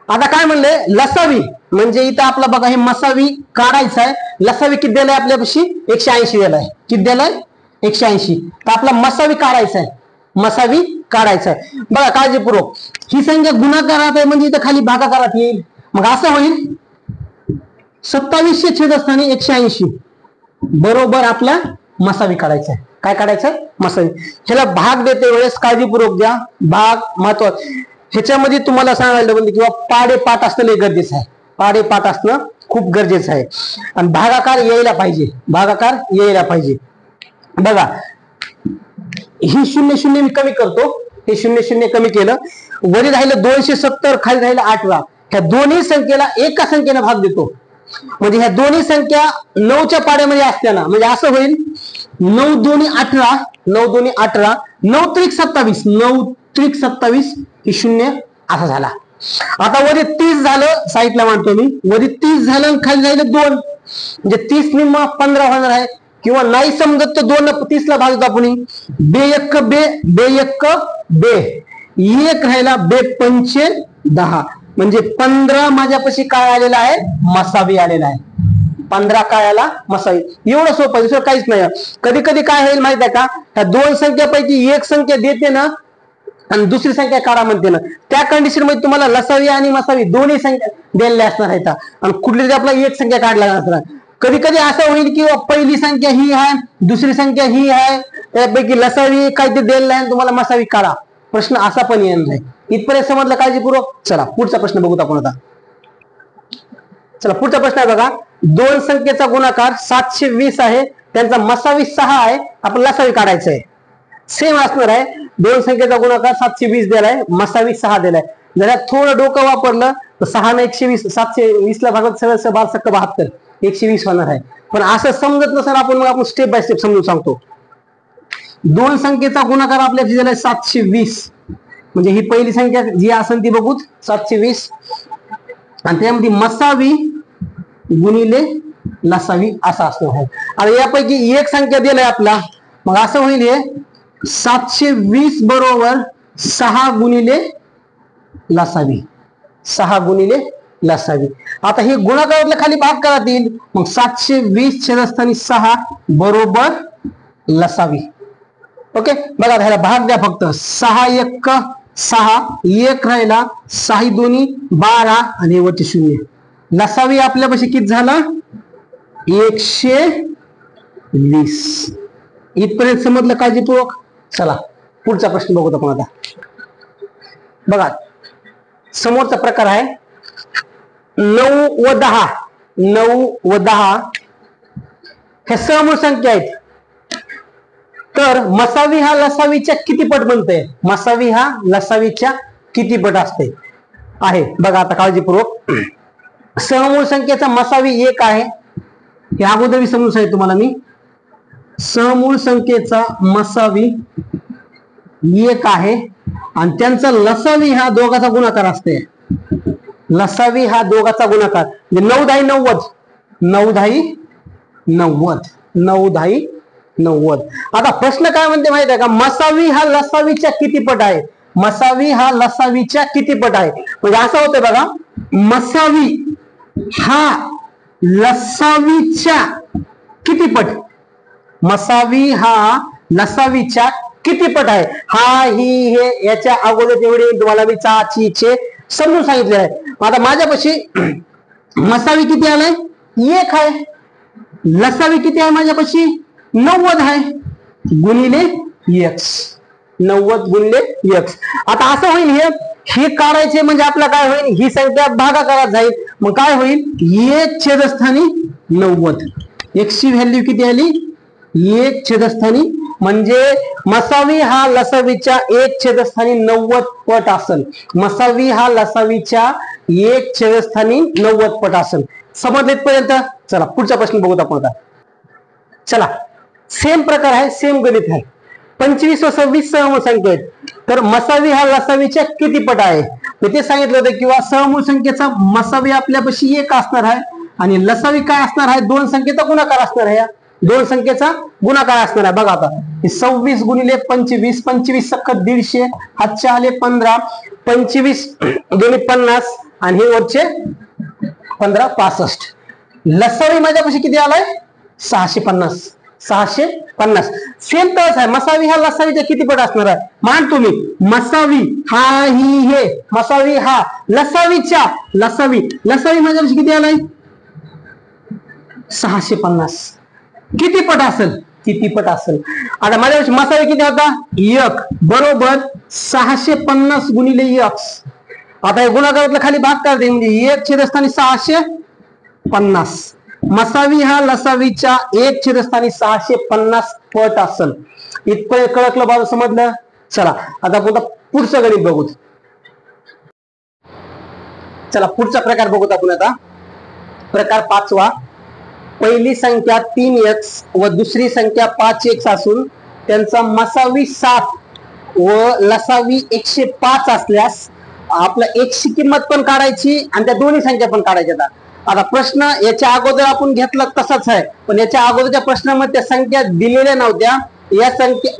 आता काय म्हणले? लसावी म्हणजे इथं आपला बघा हे मसावी काढायचा आहे. लसावी किती दिलाय आपल्यापाशी? 180 दिलाय. किती दिलाय? 180. तर आपला मसावी काढायचा आहे. मसावी काढायचा आहे. बघा काळजीपूर्वक. ही संख्या गुणाकारात आहे म्हणजे इथं खाली भागाकारात येईल. मग असं होईल 2700 छेदस्थानी 180 बरोबर आपला मसावी काढायचा आहे. काय काढायचं? मसावी. ह्याला भाग देते वेळेस काळजीपूर्वक द्या. भाग महत्वाचा. ह्याच्यामध्ये तुम्हाला सांगायला म्हणजे किंवा पाडेपाठ असणं लय गरजेचं आहे. पाडेपाठ असणं खूप गरजेचं आहे. आणि भागाकार यायला पाहिजे. भागाकार यायला पाहिजे. बघा ही 0 0 मी कमी करतो. हे 0 0 कमी केलं. वरी राहिलं 270, खाली राहिलं 18. ह्या दोन्ही संख्येला एका संख्येने भाग देतो. म्हणजे ह्या दोन्ही संख्या 9च्या पाड्यामध्ये असत्या ना. म्हणजे असं होईल 9 2 18, 9 2 18, 9 3 27, 9 3 27 ही 0 असा झाला. आता वरी 30 झालं, साईडला मांडतो मी. वरी 30 झालं आणि खाली राहिलं 2, म्हणजे 30 निम्मा 15 होणार आहे. किंवा नाही समजत तर 2 30 ला भाग आपण बे 1 बे 1 बे 1 राहिला बे 5 10. म्हणजे 15 माझ्यापाशी काय आलेला आहे, मसावी आलेला आहे. 15 काय आला, मसावी. एवढं सोपं, दुसरं काहीच नाही. कधी कधी काय होईल माहित आहे का, ह्या दोन संख्यापैकी एक संख्या देते ना आणि दुसरी संख्या काढा म्हणते ना, त्या कंडिशन मध्ये तुम्हाला लसावी आणि मसावी दोन्ही संख्या दिलेल्या असणार आहेत आणि कुठली तरी आपला एक संख्या काढला असणार. कधी कधी असं होईल की पहिली संख्या ही आहे, दुसरी संख्या ही आहे, त्यापैकी लसावी काहीतरी दिलेला आहे, तुम्हाला मसावी काढा. प्रश्न असा पण येणार नाही. इथपर्यंत समजलं काळजीपूर्वक. चला पुढचा प्रश्न बघूत आपण आता. चला पुढचा प्रश्न आहे बघा, दोन संख्येचा गुणाकार 720 आहे, त्यांचा मसावी 6 आहे, आपण लसावी काढायचं आहे. सेम असणार आहे, दोन संख्येचा गुणाकार 720 दिलाय, मसावी 6 दिलाय. जरा थोडं डोकं वापरलं तर 6 ने 120, 720 ला भागात सगळं 12 120 होणार आहे. पण असं समजत नसेल आपण, मग आपण स्टेप बाय स्टेप समजून सांगतो. दोन संख्येचा गुणाकार आपल्याला दिलाय 720, म्हणजे ही पहिली संख्या जी असेल ती बघू 720, आणि त्यामध्ये मसावी गुणिले लसावी असा असणार आहे. आणि यापैकी एक संख्या दिलाय आपला, मग असं होईल हे 720 बरोबर 6 गुणिले लसावी, 6 गुणिले लसावी. आता हे गुणाकारातल्या खाली भाग करातील, मग 720 छेदस्थानी 6 बरोबर लसावी. ओके, बघा ह्याला भाग द्या फक्त. 6 1 6, 1 राहिला, 6 2 12 आणि वरती 0. लसावी आपल्यापाशी किती झाला, 120. इथपर्यंत समजलं काळजीपूर्वक. चला पुढचा प्रश्न बघूत आपण आता. बघा समोरचा प्रकार आहे 9 व 10. 9 व 10 हे समूळ संख्या आहेत. तर मसावी हा लसावीच्या किती पट बनतोय, मसावी हा लसावीच्या किती पट असते आहे. बघा आता काळजीपूर्वक. समूळ संख्येचा मसावी 1 आहे, हे अगोदर मी समजून सांगितलं तुम्हाला मी. समूळ संख्येचा मसावी 1 आहे आणि त्यांचा लसावी हा दोघाचा गुणाकार असते. लसावी हा दोघाचा गुणाकार म्हणजे 9 10 90, 9 10 90, 9 10 90. आता प्रश्न काय म्हणते माहित आहे का, मसावी हा लसावीच्या किती पट आहे, मसावी हा लसावीच्या किती पट आहे. म्हणजे असं होतं बघा, मसावी हा लसावीच्या किती पट, मसावी हा लसावीच्या किती पट आहे. हा ही हे याच्या अगोदर तेवढे तुम्हाला मी चे समजून सांगितले आहे. आता माझ्यापाशी मसावी किती आलाय, 1 आहे. लसावी किती आहे माझ्यापाशी, 90 आहे, गुणिले x, 90 गुणिले x. आता असं होईल, हे काढायचे म्हणजे आपला काय होईल, ही संख्या भागाकारात जाईल. मग काय होईल, 1 छेदस्थानी 90. x ची व्हॅल्यू किती आली, 1 छेदस्थानी, म्हणजे मसावी हा लसावीच्या 1 छेदस्थानी 90 पट असेल. मसावी हा लसावीच्या 1 छेदस्थानी 90 पट असेल. समजलेत पर्यंत. चला पुढचा प्रश्न बघूत आपण आता. चला सेम प्रकार आहे, सेम गणित आहे. 25 व 26 समूळ संख्या आहेत, तर मसावी हा लसावीच्या किती पट आहे मी ते सांगितलं होतं. किंवा समूळ संख्येचा मसावी आपल्यापाशी 1 असणार आहे आणि लसावी काय असणार आहे, दोन संख्येचा गुणाकार असणार आहे. दोन संख्येचा गुणाकार असणार आहे. बघा आता 26 गुणिले 25, 25 सख 150, हातचे आले 15, 25 दोन्ही 50 आणि हे वरचे 15 65. लसावी माझ्यापाशी किती आलाय, 650. 650 सेम तसं आहे. मसावी हा लसावीच्या किती पट असणार आहे, मान तुम्ही. मसावी हा ही हे, मसावी हा लसावीच्या, लसावी माझ्यापाशी किती आलाय, 650. किती पट असेल, किती पट असेल. आता माझ्यापाशी मसावी किती होता, 1 बरोबर 650 गुणिले x. आता हे गुणाकारातला खाली भाग करते, म्हणजे 1 छेदस्थानी 650. मसावी हा लसावीच्या 1 छेदस्थानी 650 पट असेल. इतकं कळकलं बाबा, समजलं. चला आता पुढचं गणित बघू. चला पुढचा प्रकार बघूत आपण आता. प्रकार 5वा. पहिली संख्या 3x व दुसरी संख्या 5x असून त्यांचा मसावी 7 व लसावी 105 असल्यास आपल्या x ची किंमत पण काढायची आणि त्या दोन्ही संख्या पण काढायच्या. आता प्रश्न याच्या अगोदर आपण घेतला तसाच आहे, पण याच्या अगोदरच्या प्रश्नामध्ये त्या संख्या दिलेल्या नव्हत्या.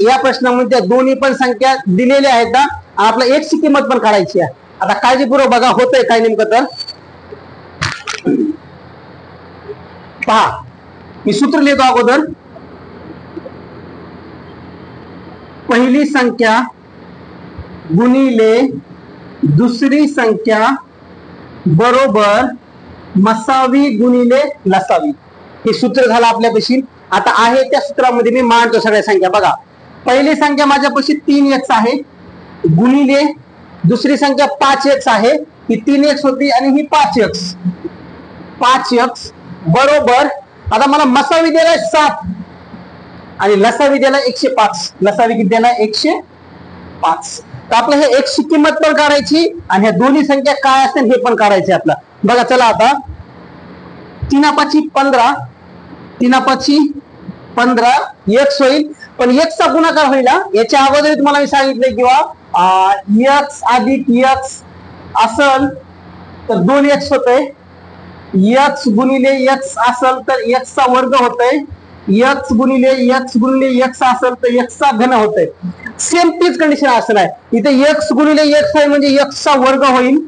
या प्रश्नामध्ये दोन्ही पण संख्या दिलेल्या आहेत. आपल्या x ची किंमत पण काढायची आहे. आता काळजीपूर्वक बघा होतंय काय नेमकं तर पहा. मी सूत्र लिहितो अगोदर. पहिली संख्या गुणिले दुसरी संख्या बरोबर मसावी गुणिले लसावी. हे सूत्र झालं आपल्यापाशी. आता आहे त्या सूत्रामध्ये मी मांडतो सगळ्या संख्या. बघा, पहिली संख्या माझ्यापाशी 3x आहे गुणिले दुसरी संख्या 5x आहे. ही 3x होती आणि ही 5x बरोबर. आता मला मसावी दिलाय 7 आणि लसावी दिला 105. लसावी किती दिला 105. तर आपलं हे x ची किंमत पण काढायची आणि ह्या दोन्ही संख्या काय असतील हे पण काढायचे आपला. बघा चला आता 3×5 15, 3×5 15 x होईल. पण x चा गुणाकार होईल. याच्या अगोदर तुम्हाला मी सांगितलं किंवा x अधिक x असल तर 2x होतंय. x गुणिले x असल तर x चा वर्ग होतोय. x गुणिले x गुणिले x असेल तर x चा घन होतोय. सेम तीच कंडिशन असणार आहे इथे. x गुणिले x आहे म्हणजे x चा वर्ग होईल.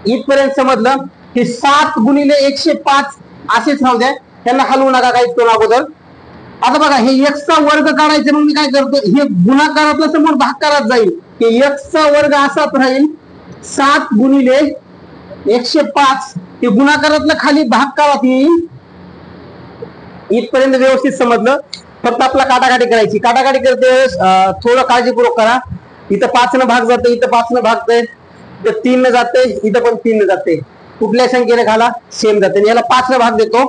इथपर्यंत समजलं. हे 7 गुणिले 105 असेच राहू द्या, त्यांना हलवू नका काही करू अगोदर. आता बघा हे x चा वर्ग काढायचं. मग मी काय करतो, हे गुणाकारातलं समोर भागाकारात जाईल. हे x चा वर्ग असाच राहील. 7 गुणिले 105 हे गुणाकारातलं खाली भागाकारात येईल. इथपर्यंत व्यवस्थित समजलं. फक्त आपला काटाकाटी करायची. काटाकाटी करते वेळेस थोडं काळजीपूर्वक करा. इथं 5 न भाग जाते, इथं 5 न भागतंय, इथं 3 न जाते, इथं पण 3 न जाते. कुठल्या संख्येने घाला सेम जाते. याला 5 न भाग देतो.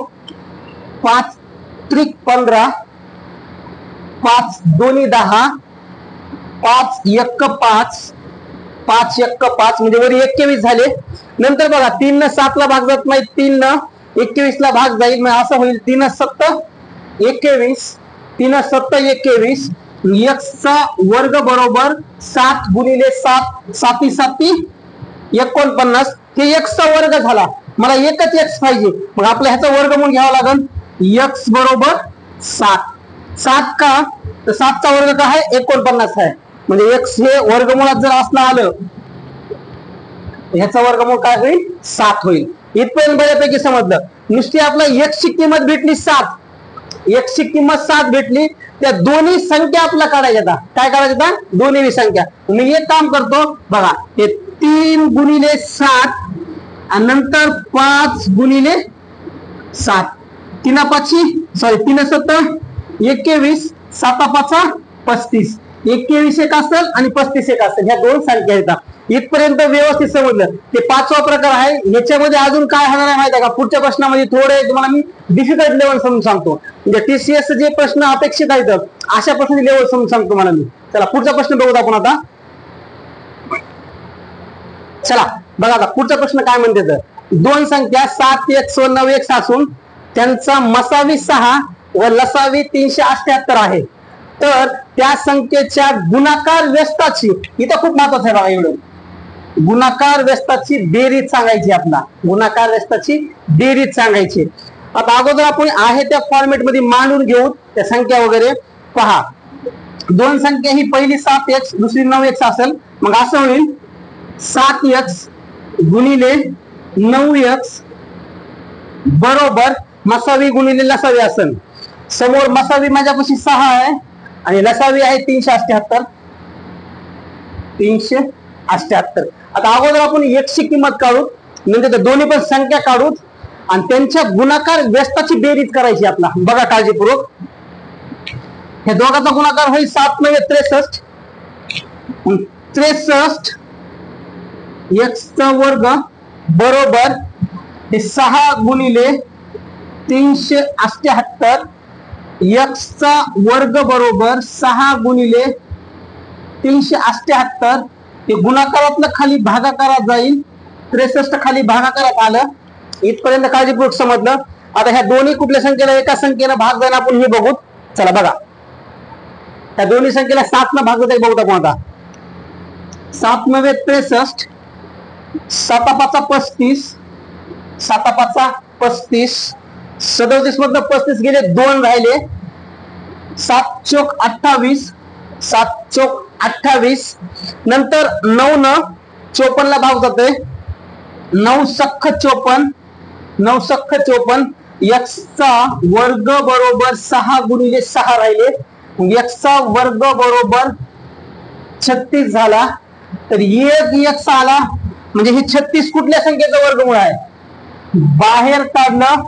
5 त्रिक 15, 5 दोन्ही 10, 5 1 5, 5 1 5 म्हणजे वर 21 झाले. नंतर बघा 3 न 7 ला भाग जात नाही, 3 न 21 ला भाग जाईल. मग असं होईल 3 7 21, 3 7 21. x चा वर्ग बरोबर 7 गुणिले 7, 7 7 49. हे x चा वर्ग झाला. मला एकच x पाहिजे. मग आपल्या ह्याचा वर्गमूळ घ्यावा लागेल. x बरोबर 7. 7 का तर 7 चा वर्ग काय आहे 49 आहे. म्हणजे x हे वर्गमुळात जर असलं आलं ह्याचा वर्गमूळ काय होईल 7 होईल. इथपर्यंत बऱ्यापैकी समजलं. नुसती आपला x ची किंमत भेटली 7. x ची किंमत 7 भेटली. त्या दोन्ही संख्या आपल्या काढायच्या. काय काढायच्या दोन्ही संख्या. मी एक काम करतो बघा. हे 3 गुणिले 7 आणि नंतर 5 गुणिले 7. 3 7 21, 7 5 35. 21 एक असेल आणि 35 एक असेल. ह्या दोन संख्या येतात. इथपर्यंत व्यवस्थित समजलं. ते 5वा प्रकार आहे. ह्याच्यामध्ये अजून काय होणार आहे माहिती आहे का, पुढच्या प्रश्नामध्ये थोडे तुम्हाला मी डिफिकल्ट लेवल समजून सांगतो. म्हणजे टीसीएस जे प्रश्न अपेक्षित आहेत अशा प्रश्नाची लेवल समजून सांगतो मला मी. चला पुढचा प्रश्न बघूत आपण आता. चला बघा आता पुढचा प्रश्न काय म्हणते तर, दोन संख्या 7x व 9x असून त्यांचा मसावी 6 व लसावी 378 आहे. तर त्या संख्येच्या गुणाकार व्यस्ताची, इथं खूप महत्वाचं आहे बघा. एवढं गुणाकार व्यस्ताची बेरीज सांगायची. आपला गुणाकार व्यस्ताची बेरीज सांगायची. आता अगोदर आपण आहे त्या फॉर्मेट मध्ये मांडून घेऊ त्या संख्या वगैरे. पहा दोन संख्या ही पहिली 7x दुसरी 9x असेल. मग असं होईल 7x गुणिले 9x बरोबर मसावी गुणिले लसावी असेल. समोर मसावी माझ्यापाशी 6 आहे आणि लसावी आहे 378. 378. आता अगोदर आपण x ची किंमत काढू, नंतर दोन्ही पण संख्या काढू आणि त्यांच्या गुणाकार व्यस्ताची बेरीज करायची आपला. बघा काळजीपूर्वक. हे दोघांचा गुणाकार होईल 7 9 63. 63 x चा वर्ग बरोबर हे 6 गुणिले 378. x चा वर्ग बरोबर 6 गुणिले 378. हे गुणाकारातलं खाली भागाकारात जाईल. 63 खाली भागाकारात आलं. इथपर्यंत काळजीपूर्वक समजलं. आता ह्या दोन्ही कुठल्या संख्येला एका संख्येनं भाग जाईल आपण हे बघू. चला बघा त्या दोन्ही संख्येला 7 न भाग जाईल बघू आपण आता. 7 9 63, 7 5 35, 7 5 35. 37 मधनं 35 गेले 2 राहिले. 7 चौक 28, 7 चौक 28. नंतर 9 न 54 ला भाग जातोय 9 सख्ख 54, 9 सख्ख 54, x चा वर्ग बरोबर 6 गुणिले 6 राहिले, x चा वर्ग बरोबर 36 झाला. तर एक x आला म्हणजे हे 36 कुठल्या संख्येचा वर्गमूळ आहे, बाहेर काढलं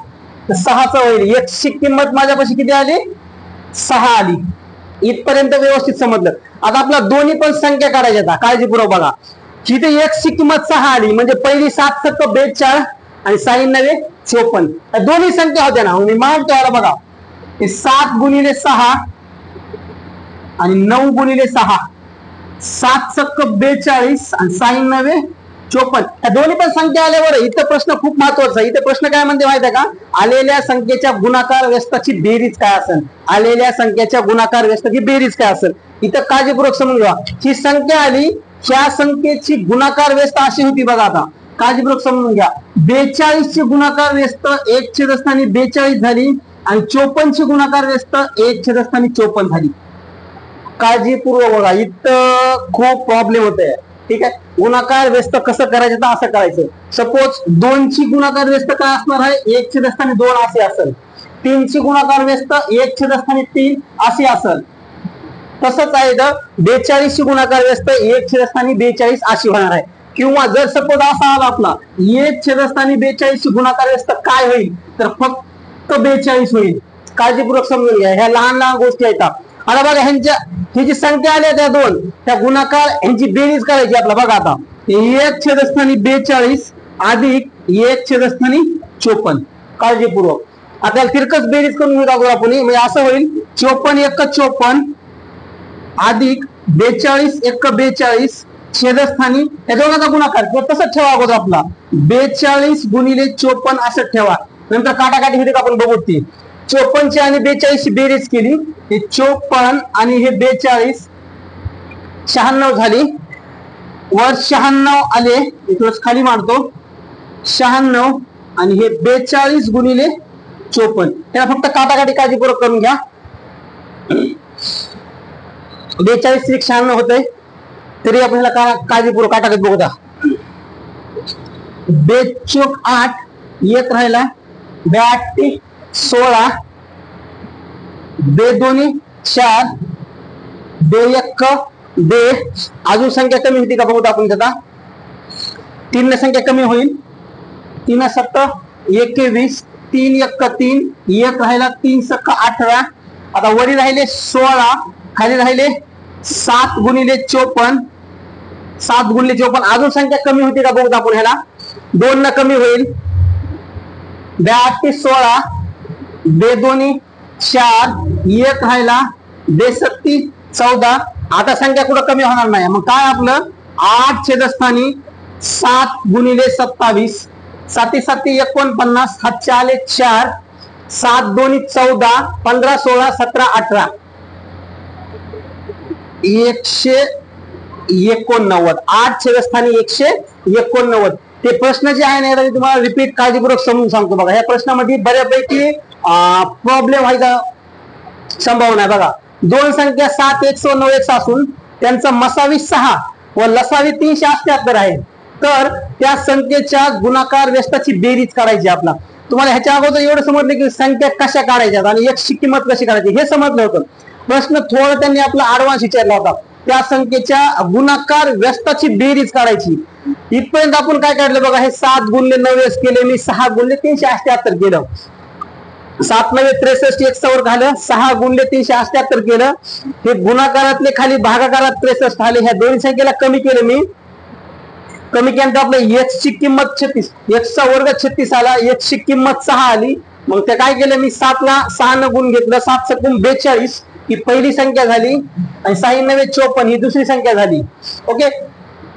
तर 6चा होईल. x ची किंमत माझ्यापाशी किती आली, 6 आली. इथपर्यंत व्यवस्थित समजलं. आता आपला दोन्ही पण संख्या काढायच्या, काळजीपूर्वक बघा. जिथे x ची किंमत 6 आली म्हणजे पहिली 7 सख्ख 42 आणि 6 9 54, दोन्ही संख्या होत्या ना. मी मांडतो याला बघा, 7 गुणिले 6 आणि 9 गुणिले 6, 7 सख्ख 42 आणि 6 9 54, या दोन्ही पण संख्या आल्यावर इथं प्रश्न खूप महत्वाचा आहे. इथं प्रश्न काय म्हणते माहिती आहे का, आलेल्या संख्येच्या गुणाकार व्यस्ताची बेरीज काय असेल, आलेल्या संख्येच्या गुणाकार व्यस्ताची बेरीज काय असेल. इथं काळजीपूर्वक समजून घ्या. ही संख्या आली, ह्या संख्येची गुणाकार व्यस्त अशी होती बघा. आता काळजीपूर्वक समजून घ्या. 42 ची गुणाकार व्यस्त 1 छेद असताना 42 झाली आणि 54 ची गुणाकार व्यस्त 1 छेद असताना 54 झाली. काळजीपूर्वक बघा, इथं खूप प्रॉब्लेम होते. ठीक आहे, गुणाकार व्यस्त कसं करायचं तर असं करायचं. सपोज 2 ची गुणाकार व्यस्त काय असणार आहे, 1 छेद असताना 2 असे असेल. 3 ची गुणाकार व्यस्त 1 छेद असताना 3 असे असेल. तसंच आहे तर 42 ची गुणाकार व्यस्त 1 छेद असताना 42 अशी होणार आहे. किंवा जर सपोज असा आला आपला 1 छेद असताना 42 ची गुणाकार व्यस्त काय होईल, तर फक्त 42 होईल. काळजीपूर्वक समजून घ्या, ह्या लहान लहान गोष्टी आहेत. आता बघा, ही जी संख्या आल्या त्या दोन, त्या गुणाकार यांची बेरीज करायची आपला. बघा आता 1 छेद असताना 42 अधिक 1 छेद असताना 54. काळजीपूर्वक आता तिरकस बेरीज करून घेऊ आपण. म्हणजे असं होईल 54 1 54 अधिक 42 1 42 छेदस्थानी या दोघांचा गुणाकार किंवा तसंच ठेवा अगोदर आपला 42 गुणिले 54 असं ठेवा. नंतर काटाकाटी होते का आपण बघू. ती 54 ची आणि 42 ची बेरीज केली, हे 54 आणि हे 42 96 झाली. वर 96 आले, इथंच खाली मारतो 96 आणि हे 42 गुणिले 54. त्याला फक्त काटाकाटी काळजीपूर्वक करून घ्या. 42 96 होतंय, तरी आपण ह्याला काळजीपूर्वक काटाकाटी बघू द्या. 2 8 1 राहिला, 2 16, 2 4, 2 1 2. अजून संख्या कमी होती का बघू आपण. त्याचा 3 संख्या कमी होईल. 3 7 21, 3 1 3, 1 राहिला, 3 6 18. आता वरी राहिले 16, खाली राहिले 7 गुणिले 54, 7 गुणिले 54. अजून संख्या कमी होती का बघू आपण. ह्याला 2 न कमी होईल. 2 16, 2 4, 1 राहिला, 2 14. आता संख्या कुठं कमी होणार नाही. मग काय आपलं 8 छेदस्थानी 7 गुणिले 27, 7 7 49, 7 आले 4, 7 2 14, 15 16 17 18, 189. 8 छेदस्थानी 189. ते प्रश्न जे आहे ना, तुम्हाला रिपीट काळजीपूर्वक समजून सांगतो बघा. या प्रश्नामध्ये बऱ्यापैकी प्रॉब्लेम व्हायचा संभावना आहे. बघा, दोन संख्या 7 1 9 1 असून त्यांचा मसावी 6 व लसावी 378 आहे. तर त्या संख्येच्या गुणाकार व्यस्ताची बेरीज काढायची आपला. तुम्हाला ह्याच्या अगोदर एवढं समजलं की संख्या कशा काढायच्या आणि x ची किंमत कशी काढायची हे समजलं होतं. प्रश्न थोडा त्यांनी आपला ऍडव्हान्स विचारला होता. त्या संख्येच्या गुणाकार व्यस्ताची बेरीज काढायची. इथपर्यंत आपण काय काढलं बघा. हे 7 गुणिले 9 केले मी, 6 गुणिले 378 केलं. 7 9 63 एक वर झालं, 6 गुणिले 378 केलं. हे गुणाकारातले खाली भागाकारात 63 आले. ह्या दोन्ही संख्येला कमी केलं मी. कमी केल्यानंतर आपलं x ची किंमत 36, x चा वर्ग 36 आला, x ची किंमत 6 आली. मग ते काय केलं मी 7 ला 6 न गुण घेतलं, 7 7 42 ही पहिली संख्या झाली आणि 6 9 54 ही दुसरी संख्या झाली. ओके,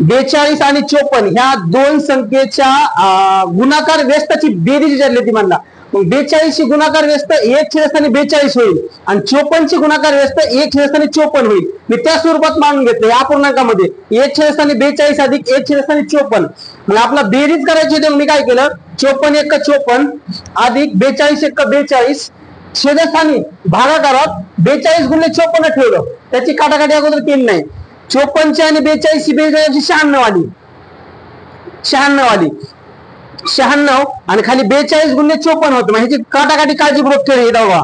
42 आणि 54 ह्या दोन संख्येच्या गुणाकार व्यस्ताची बेरीज विचारली ती म्हणला. मग 42 ची गुणाकार व्यस्त 1 छेदस्थानी 42 होईल आणि 54 ची गुणाकार व्यस्त 1 छेदस्थानी 54 होईल. मी त्या स्वरूपात मांडून घेतलं या पूर्णांकामध्ये 1 छेदस्थानी 42 अधिक 1 छेदस्थानी 54. मग आपला बेरीज करायची होती. मी काय केलं 54 1 54 अधिक 42 1 42 छेदस्थानी भागाकारात 42 गुणिले 54 ठेवलं. त्याची काटाकाटी अगोदर केली नाही. 54 ची आणि 42 ची बेरीज 96 आली. 96 आली. 96 आणि खाली 42 गुणिले 54 होतं. म्हणजे ह्याची काटाकाटी काळजीपूर्वक केली. बघा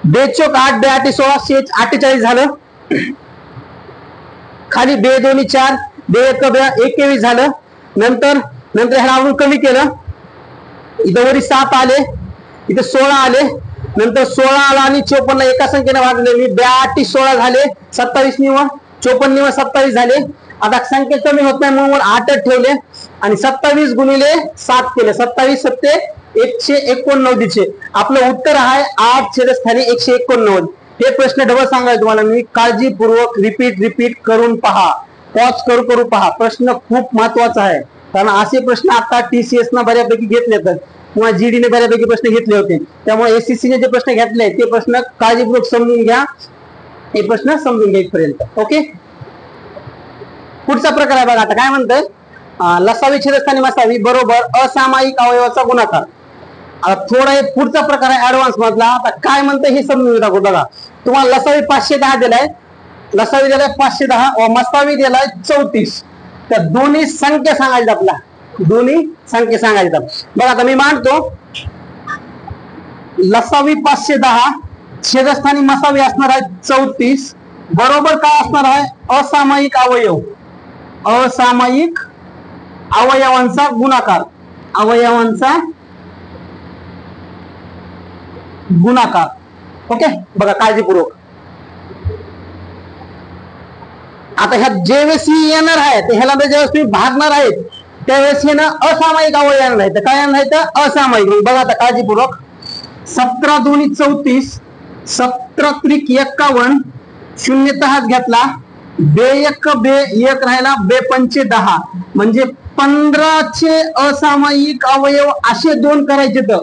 2 चोक 8, 2 8 16, 48 झालं. खाली 2 2 4, 2 1 21 झालं. नंतर ह्याला आपण कमी केलं. इथं वरी 7 आले, इथे 16 आले. नंतर 16 आला आणि 54 एका संख्येने भागले मी. 2 8 16 झाले. 27 निवड 54 निवड 27 झाले. आता संख्या कमी होत नाही म्हणून 8 ठेवले आणि 27 गुणिले 7 केले. 27 सत्ते 189. आपलं उत्तर आहे 8 छेदस्थानी 189. हे प्रश्न डबल सांगायचं तुम्हाला मी. काळजीपूर्वक रिपीट करून पहा, पॉज करू पहा. प्रश्न खूप महत्वाचा आहे कारण असे प्रश्न आता TCS ना बऱ्यापैकी घेतले तर किंवा GD ने बऱ्यापैकी प्रश्न घेतले होते. त्यामुळे SSC ने जे प्रश्न घेतले ते प्रश्न काळजीपूर्वक समजून घ्या. हे प्रश्न समजून घ्या इथपर्यंत. ओके, पुढचा प्रकार आहे बघा. आता काय म्हणतंय, लसावी छेदस्थानी मसावी बरोबर असामायिक अवयवाचा गुणाकार. आता थोडा हे पुढचा प्रकार आहे ऍडव्हान्स मधला. आता काय म्हणतंय हे समजून टाकू. बघा तुम्हाला लसावी 510 दिलाय, लसावी दिलाय 510 व मसावी दिलाय 34. त्या दोन्ही संख्या सांगायच्या आपला, दोन्ही संख्या सांगायच्या. बघा आता मी मांडतो. लसावी 510 छेदस्थानी मसावी असणार आहे 34 बरोबर काय असणार आहे असामायिक अवयव, असामायिक अवयवांचा गुणाकार, अवयवांचा गुणाकार. ओके, बघा काळजीपूर्वक. आता ह्या ज्यावेळेस येणार आहे तर ह्याला ज्यावेळेस तुम्ही भागणार आहेत त्यावेळेस हे ना असामायिक अवयव येणार आहे. तर काय येणार आहे तर असामायिक. बघा आता काळजीपूर्वक. 17 2 34, 17 त्रिक 51, शून्यतः हात घेतला. 2 1 1 राहिला, 2 5 10 म्हणजे 15चे असामायिक अवयव असे 2 करायचे. तर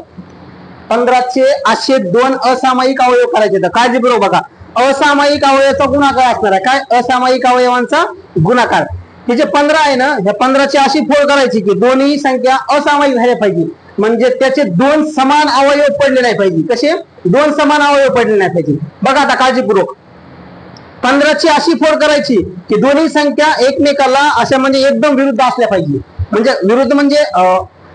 15चे असे 2 असामायिक अवयव करायचे. तर काळजीपूर्वक बघा. असामायिक अवयवाचा गुणाकार असणार आहे काय, असामायिक अवयवांचा गुणाकार. हे जे 15 आहे ना, ह्या 15ची अशी फोड करायची की दोन्ही संख्या असामायिक झाल्या पाहिजे. म्हणजे त्याचे 2 समान अवयव पडले नाही पाहिजे. कसे 2 समान अवयव पडले नाही पाहिजे. बघा आता काळजीपूर्वक. 15ची अशी फोड करायची की दोन्ही संख्या एकमेकाला अशा म्हणजे एकदम विरुद्ध असल्या पाहिजे. म्हणजे विरुद्ध म्हणजे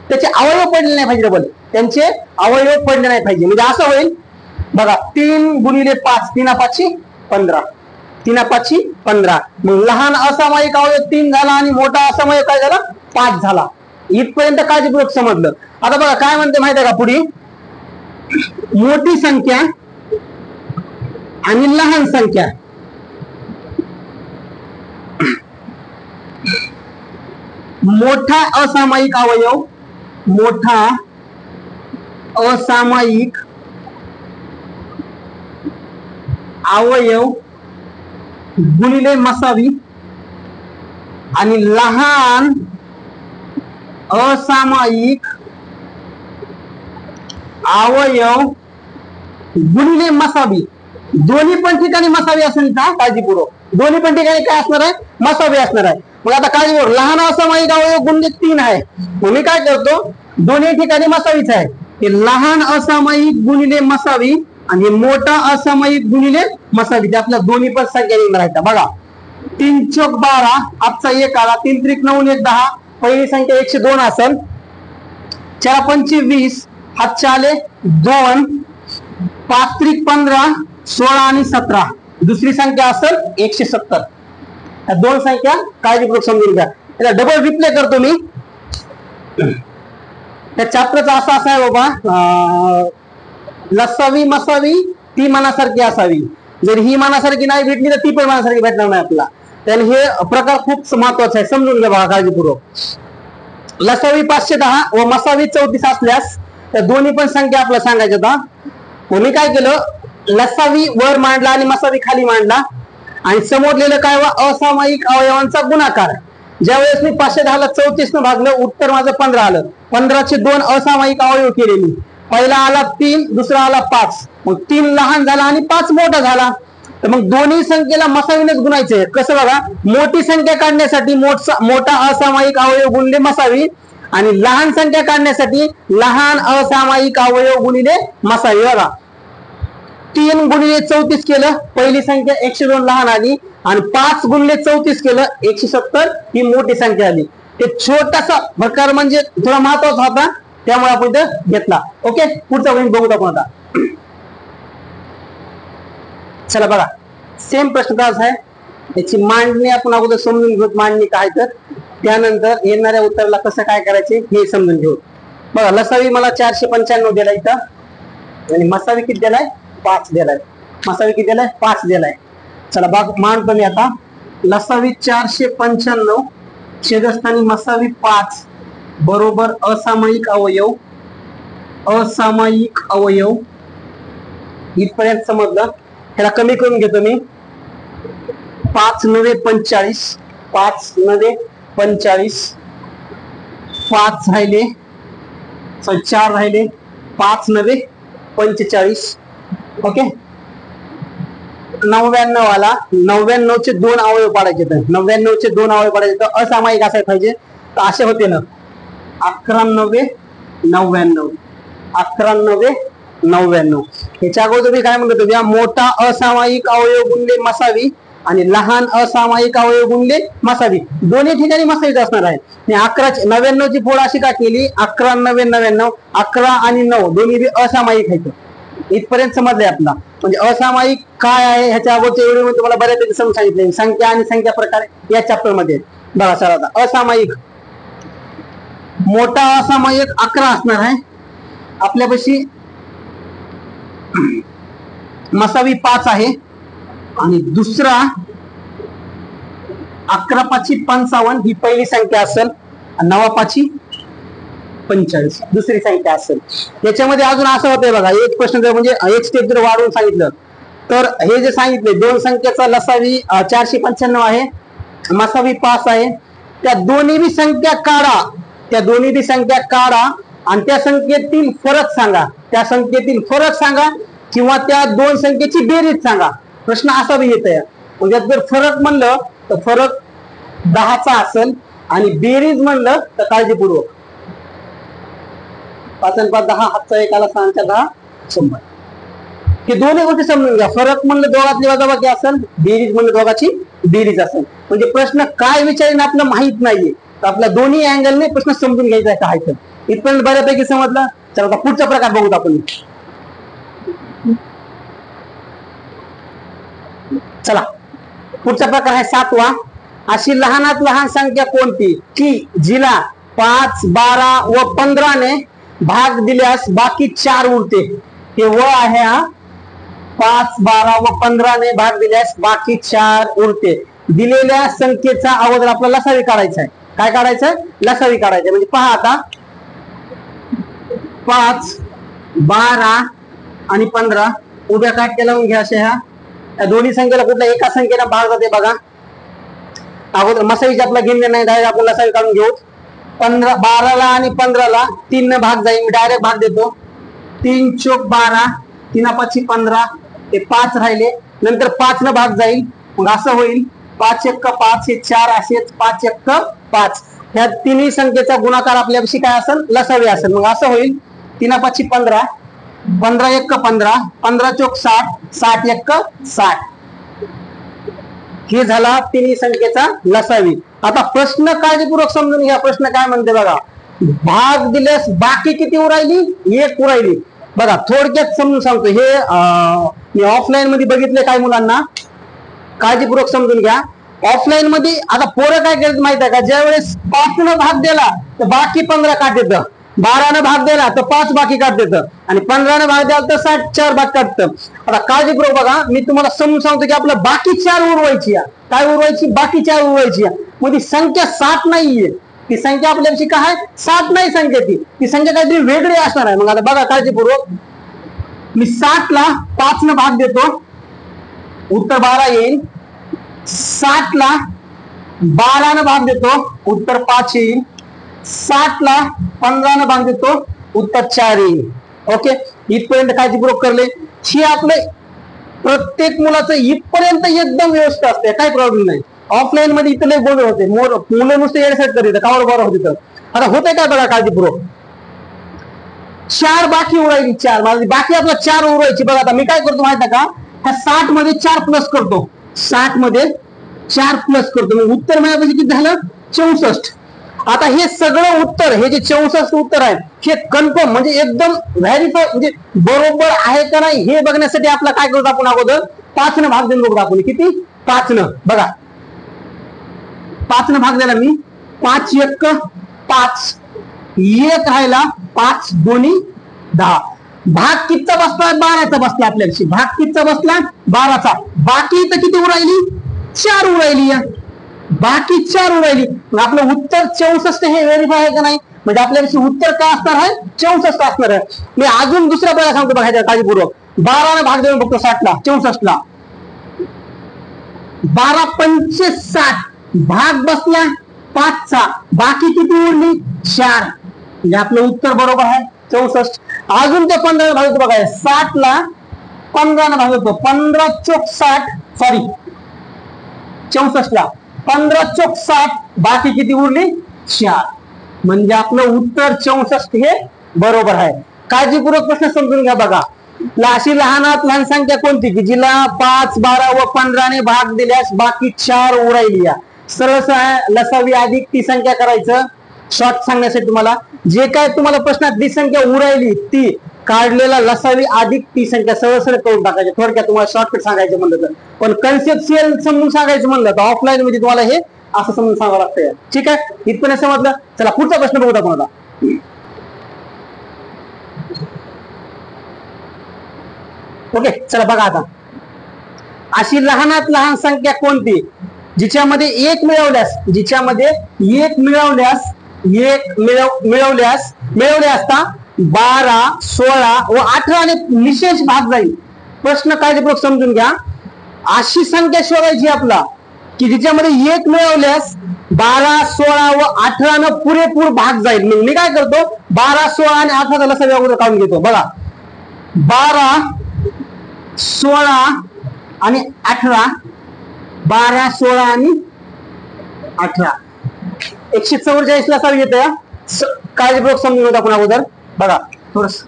त्याचे अवयव पडले नाही पाहिजे. डबल त्यांचे अवयव पडले नाही पाहिजे. म्हणजे असं होईल बघा 3 गुणिले 5, 3 5 15, 3 5 15. मग लहान असामायिक अवयव 3 झाला आणि मोठा असामायिक काय झाला 5 झाला. इथपर्यंत काळजीपूर्वक समजलं. आता बघा काय म्हणते माहिती आहे का पुढे, मोठी संख्या आणि लहान संख्या. मोठा असामायिक अवयव, मोठा असामायिक अवयव गुणिले मसावी आणि लहान असामायिक अवयव गुणिले मसावी. दोन्ही पण ठिकाणी मसावी असेल का काळजीपूर्वक. दोन्ही पण ठिकाणी काय असणार आहे मसावी असणार आहे. मग आता काळजीपूर्वक लहान असामायिक अवयव गुणिले 3 आहे. मग मी काय करतो दोन्ही ठिकाणी मसावीच आहे. हे लहान असामायिक गुणिले मसावी आणि मोठा असामायिक गुणिले मसावी. ते आपल्या दोन्ही पण संख्या येणार आहेत. बघा 3 चौक 12, आजचा 1 आला. 3 त्रिक 9 1 10, पहिली संख्या 102 असेल. 4 5 20, हातचे आले 2, 5 त्रिक 15, 16 आणि 17, दुसरी संख्या असेल 170. या 2 संख्या काळजीपूर्वक समजून घ्या. त्याला डबल रिप्ले करतो मी. त्या चॅप्टरचा असा आहे बाबा, लसावी मसावी ती मनासारखी असावी. जर ही मनासारखी नाही भेटली तर ती पण मनासारखी भेटणार नाही आपला. त्याने हे प्रकार खूप महत्वाचा आहे, समजून घ्या बघा काळजीपूर्वक. लसावी 510 व मसावी 34 असल्यास त्या दोन्ही पण संख्या आपल्याला सांगायच्या. मी काय केलं, लसावी वर मांडला आणि मसावी खाली मांडला आणि समोर लिहिलं काय असामायिक अवयवांचा गुणाकार. ज्यावेळेस मी 510 ला 34 न भागलं, उत्तर माझं 15 आलं. 15चे 2 असामायिक अवयव केले मी. पहिला आला 3, दुसरा आला 5. मग 3 लहान झाला आणि 5 मोठा झाला. तर मग दोन्ही संख्येला मसावीनेच गुणायचे. कसं बघा, मोठी संख्या काढण्यासाठी मोठा असामायिक अवयव गुणिले मसावी आणि लहान संख्या काढण्यासाठी लहान असामायिक अवयव गुणिले मसावी. बघा 3 गुणिले 34 केलं, पहिली संख्या 102 लहान आली आणि 5 गुणिले 34 केलं 170 ही मोठी संख्या आली. ते छोटासा प्रकार म्हणजे थोडा महत्वाचा होता, त्यामुळे आपण इथं घेतला. ओके, पुढचा पॉईंट बघूत आपण आता. चला बघा, सेम प्रश्न तास आहे. त्याची मांडणी आपण अगोदर समजून घेऊ, मांडणी काय, तर त्यानंतर येणाऱ्या उत्तराला कसं काय करायचे हे समजून घेऊ. बघा, लसावी मला 495 दिलाय इथं, आणि मसावी किती दिलाय? 5 दिलाय. मसावी किती दिलाय? 5 दिलाय. चला बघ, मांडतो मी आता. लसावी 495 छेदस्थानी मसावी 5 बरोबर असामायिक अवयव. असामायिक अवयव इथपर्यंत समजलं. ह्याला कमी करून घेतो मी. 5 9 45, 5 9 45, 5 राहिले, 4 राहिले, 5 9 45. ओके, 99 आला. 99 चे 2 अवयव पाडायचे, तर 99 चे 2 अवयव पाडायचे, तर असामायिक असायला पाहिजे. तर असे होते ना, 11 9 99, 11 9 99. ह्याच्या अगोदर मी काय म्हणतो, या मोठा असामायिक अवयव गुणले मसावी आणि लहान असामायिक अवयव गुणले मसावी, दोन्ही ठिकाणी मसावीच असणार आहे. 99 ची फोड अशी का केली? 11 9 99, 11 आणि 9 दोन्ही बी असामायिक आहेत. इथपर्यंत समजलंय आपला. म्हणजे असामायिक काय आहे ह्याच्या अगोदरच्या व्हिडिओ मध्ये तुम्हाला बऱ्यापैकी समजून सांगितले. संख्या आणि संख्या प्रकार या चॅप्टर मध्ये. बघा सर, आता असामायिक, मोठा असामायिक 11 असणार आहे आपल्यापाशी, मसावी 5 आहे, आणि दुसरा 11 5 55 ही पहिली संख्या असेल, 9 5 45 दुसरी संख्या असेल. याच्यामध्ये अजून असं होतंय बघा, एक प्रश्न जर म्हणजे एक स्टेप जर वाढवून सांगितलं, तर हे जे सांगितले दोन संख्येचा लसावी 495 आहे, मसावी 5 आहे, त्या दोन्ही बी संख्या काढा. त्या दोन्ही बी संख्या काढा आणि त्या संख्येतील फरक सांगा. त्या संख्येतील फरक सांगा किंवा त्या दोन संख्येची बेरीज सांगा. प्रश्न असा बी येत आहे. म्हणजे जर फरक म्हणलं तर फरक 10चा असेल, आणि बेरीज म्हणलं तर काळजीपूर्वक 5 आणि 5 10, हातचा 1 आला, 6 आणि 10 100. हे दोन्ही गोष्टी समजून घ्या. फरक म्हणलं दोघातली वजाबाकी असेल, बेरीज म्हणलं दोघाची बेरीज असेल. म्हणजे प्रश्न काय विचारेन आपलं माहित नाहीये, तर आपल्या दोन्ही अँगलने प्रश्न समजून घ्यायचा आहे काय. तर इथपर्यंत बऱ्यापैकी समजलं. चला आता पुढचा प्रकार बघूत आपण. चला, पुढचा प्रकार आहे 7वा. अशी लहानात लहान संख्या कोणती की जिला 5 12 व 15 ने भाग दिल्यास बाकी 4 उरते. हे व आहे हा. 5 12 व 15 ने भाग दिल्यास बाकी 4 उरते. दिलेल्या संख्येचा अगोदर आपल्याला लसावी काढायचा आहे. काय काढायचं? लसावी काढायचं. म्हणजे पहा आता, 5 12 आणि 15 उभ्या काट्या लावून घ्या. अशा ह्या दोन्ही संख्येला कुठल्या एका संख्येला भाग जाते बघा. अगोदर मसावीची आपला घेणे नाही, डायरेक्ट आपण लसावी काढून घेऊ. 12ला आणि 15ला 3 ने भाग जाईल. मी डायरेक्ट भाग देतो. 3 चोक 12, 3 5 15, ते 5 राहिले. नंतर 5 न भाग जाईल. मग असं होईल 5 1 5, हे 4 असेच 5 1 5. ह्या तिन्ही संख्येचा गुणाकार आपल्यापाशी काय असेल? लसावी असेल. मग असं होईल 3 5 15, 15 1 15, 15 चोक 60, 60 1 60. हे झाला तिन्ही संख्येचा लसावी. आता प्रश्न काळजीपूर्वक समजून घ्या. प्रश्न काय म्हणते बघा, भाग दिल्यास बाकी किती उरायली? 1 उरायली. बघा थोडक्यात समजून सांगतो. हे मी ऑफलाईन मध्ये बघितले काही मुलांना, काळजीपूर्वक समजून घ्या. ऑफलाईन मध्ये आता पोरं काय करत माहित आहे का, ज्या वेळेस 5 न भाग दिला तर बाकी 15 काढ देतं, 12 न भाग दिला तर 5 बाकी काढ देतं, आणि 15 न भाग द्याल तर 60 4 भाग काढतं. आता काळजीपूर्वक बघा, मी तुम्हाला समजून सांगतो की आपलं बाकी 4 उरवायची. काय उरवायची? बाकी 4 उरवायची. मग ती संख्या 7 नाहीये. ती संख्या आपल्याशी काय आहे? 7 नाही संख्या. ती संख्या काहीतरी वेगळी असणार आहे. मग आता बघा काळजीपूर्वक, मी 7 ला 5 न भाग देतो, उत्तर 12 येईल. 60 ला 12 न भाग देतो, उत्तर 5 येईल. 60 ला 15 न भाग देतो, उत्तर 4 येईल. ओके, इथपर्यंत काळजीपूर्वक करले. ही आपलं प्रत्येक मुलाचं इथपर्यंत एकदम व्यवस्थित असते, काही प्रॉब्लेम नाही. ऑफलाईन मध्ये इथले गोवे होते, मुलं नुसते एडसेट करीत कावर बरं होते. तर आता होते काय बघा काळजीपूर्वक, 4 बाकी उरायची. 4 माझी बाकी आपला 4 उरवायची. बघा आता मी काय करतो माहिती का, ह्या 60 मध्ये 4 प्लस करतो. 60 मध्ये 4 प्लस करतो. मग उत्तर माझ्यापाशी किती झालं? 64. आता हे सगळं उत्तर, हे जे 64 उत्तर आहे, हे कन्फर्म म्हणजे एकदम व्हेरीफाय म्हणजे बरोबर आहे का नाही हे बघण्यासाठी आपला काय करतो आपण अगोदर 5 न भाग देऊन बघतो आपण. किती? 5 न. बघा 5 न भाग दिला मी. 5 1 5, 1 राहिला, 5 2 10. भाग कितीचा बसला? 12चा बसला आपल्याशी. भाग कितीचा बसला? 12चा. बाकी इथं किती उरायली? 4 उरायली. बाकी 4 उरायली. आपलं उत्तर 64 हे व्हेरीफाय आहे का नाही? म्हणजे आपल्याशी उत्तर काय असणार आहे? 64 असणार आहे. मी अजून दुसऱ्या पहिला सांगतो बघा काळजीपूर्वक. 12 ने भाग देऊन बघतो 60 ला, 64 ला. 12 पंचे 60, भाग बसला 5चा, बाकी किती उरली? 4. म्हणजे आपलं उत्तर बरोबर आहे 64. अजून ते 15 ने भाग देतो बघा. 60 ला 15 ने भाग देतो. 15 चोक 60, सॉरी 64 ला 15 चोक 60, बाकी किती उरली? 4. म्हणजे आपलं उत्तर 64 हे बरोबर आहे. काळजीपूर्वक प्रश्न समजून घ्या बघा. अशी लहानात लहान संख्या कोणती की जिला 5, 12 व 15 ने भाग दिल्यास बाकी 4 उरायली? सरळ लसावी अधिक ती संख्या करायचं. शॉर्ट सांगण्यासाठी तुम्हाला जे काय तुम्हाला प्रश्नात ती संख्या उरायली ती काढलेला लसावी अधिक ती संख्या सरळ सरळ करून टाकायची. थोडक्यात तुम्हाला शॉर्टकट सांगायचं म्हणलं तर, पण कन्सेप्शियल समजून सांगायचं म्हणलं तर ऑफलाईन मध्ये तुम्हाला हे असं समजून सांगावं लागतं. ठीक आहे, इथपर्यंत समजलं. चला पुढचा प्रश्न बघूया आपण आता. ओके, चला बघा आता. अशी लहानात लहान संख्या कोणती जिच्यामध्ये एक मिळवल्यास, जिच्यामध्ये एक मिळवल्यास मिळवले असता 12, 16 व 18 ने निशेष भाग जाईल. प्रश्न काळजीपूर्वक समजून घ्या. अशी संख्या शोधायची आपला की जिच्यामध्ये एक मिळवल्यास 12, 16 व 18 न पुरेपूर भाग जाईल. मग मी काय करतो? 12, 16 आणि 18 लसावी अगोदर काढून घेतो. बघा 12, 16 आणि 18, 12, 16 आणि 18, 144 लसावी येतं. काळजीपूर्वक समजून घेतो आपण अगोदर. बघा थोडस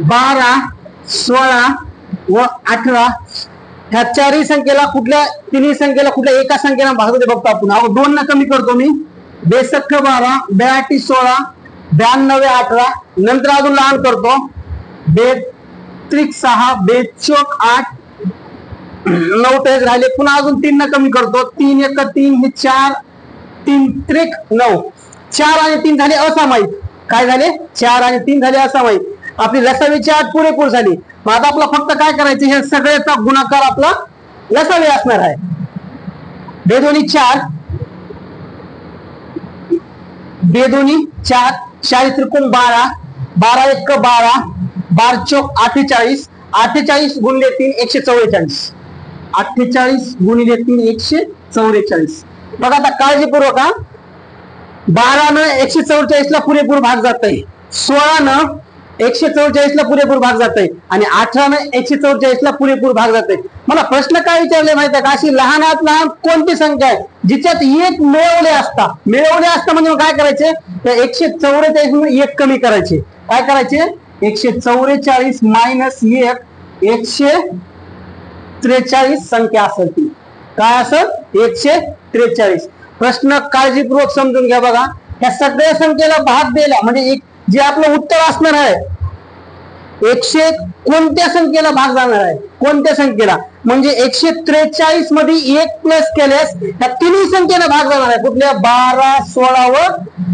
12, 16 व 18 ह्या चारही संख्येला तिन्ही संख्येला कुठल्या एका संख्येला भाग देतो बघतो आपण. 2 न कमी करतो मी. 62 12, 82 16, 92 18, नंतर अजून लहान करतो. 32 6, 42 8, 9 तेच राहिले. पुन्हा अजून 3 न कमी करतो. 3 1 3 हे 4, 3 त्रिक 9. 4 आणि 3 झाले असामायिक. काय झाले? 4 आणि 3 झाले असामायिक. आपली लसावीची 8 पुरेपूर झाली. मग आता आपला फक्त काय करायचं? हे सगळ्याचा गुणाकार आपला लसावी असणार आहे. 2 2 4, 2 2 4, 4 त्रिकोण 12, 12 1 12, 12 चौक 48, 48 गुणिले 3 144, 48 गुणिले 3 144. बघा आता काळजीपूर्वक. 12 न 144 ला पुरेपूर भाग जात आहे. 16 न 144 ला पुरेपूर भाग जात आहे आणि 18 न 144 ला पुरेपूर भाग जात आहे. मला प्रश्न काय विचारले माहिती आहे का? अशी लहानात लहान कोणती संख्या आहे जिच्यात एक मिळवले असता म्हणजे काय करायचे? तर 144 म्हणून 1 कमी करायचे. काय करायचे? 144 मायनस 1, 143 संख्या असेल ती. काय असेल? 143. प्रश्न काळजीपूर्वक समजून घ्या बघा. या सगळ्या संख्येला भाग दिला म्हणजे जे आपलं उत्तर असणार आहे 100 कोणत्या संख्येला भाग जाणार आहे? कोणत्या संख्येला? म्हणजे 143 मध्ये 1 प्लस केल्यास या तिन्ही संख्येला भाग जाणार आहे. कुठल्या? 12, 16 व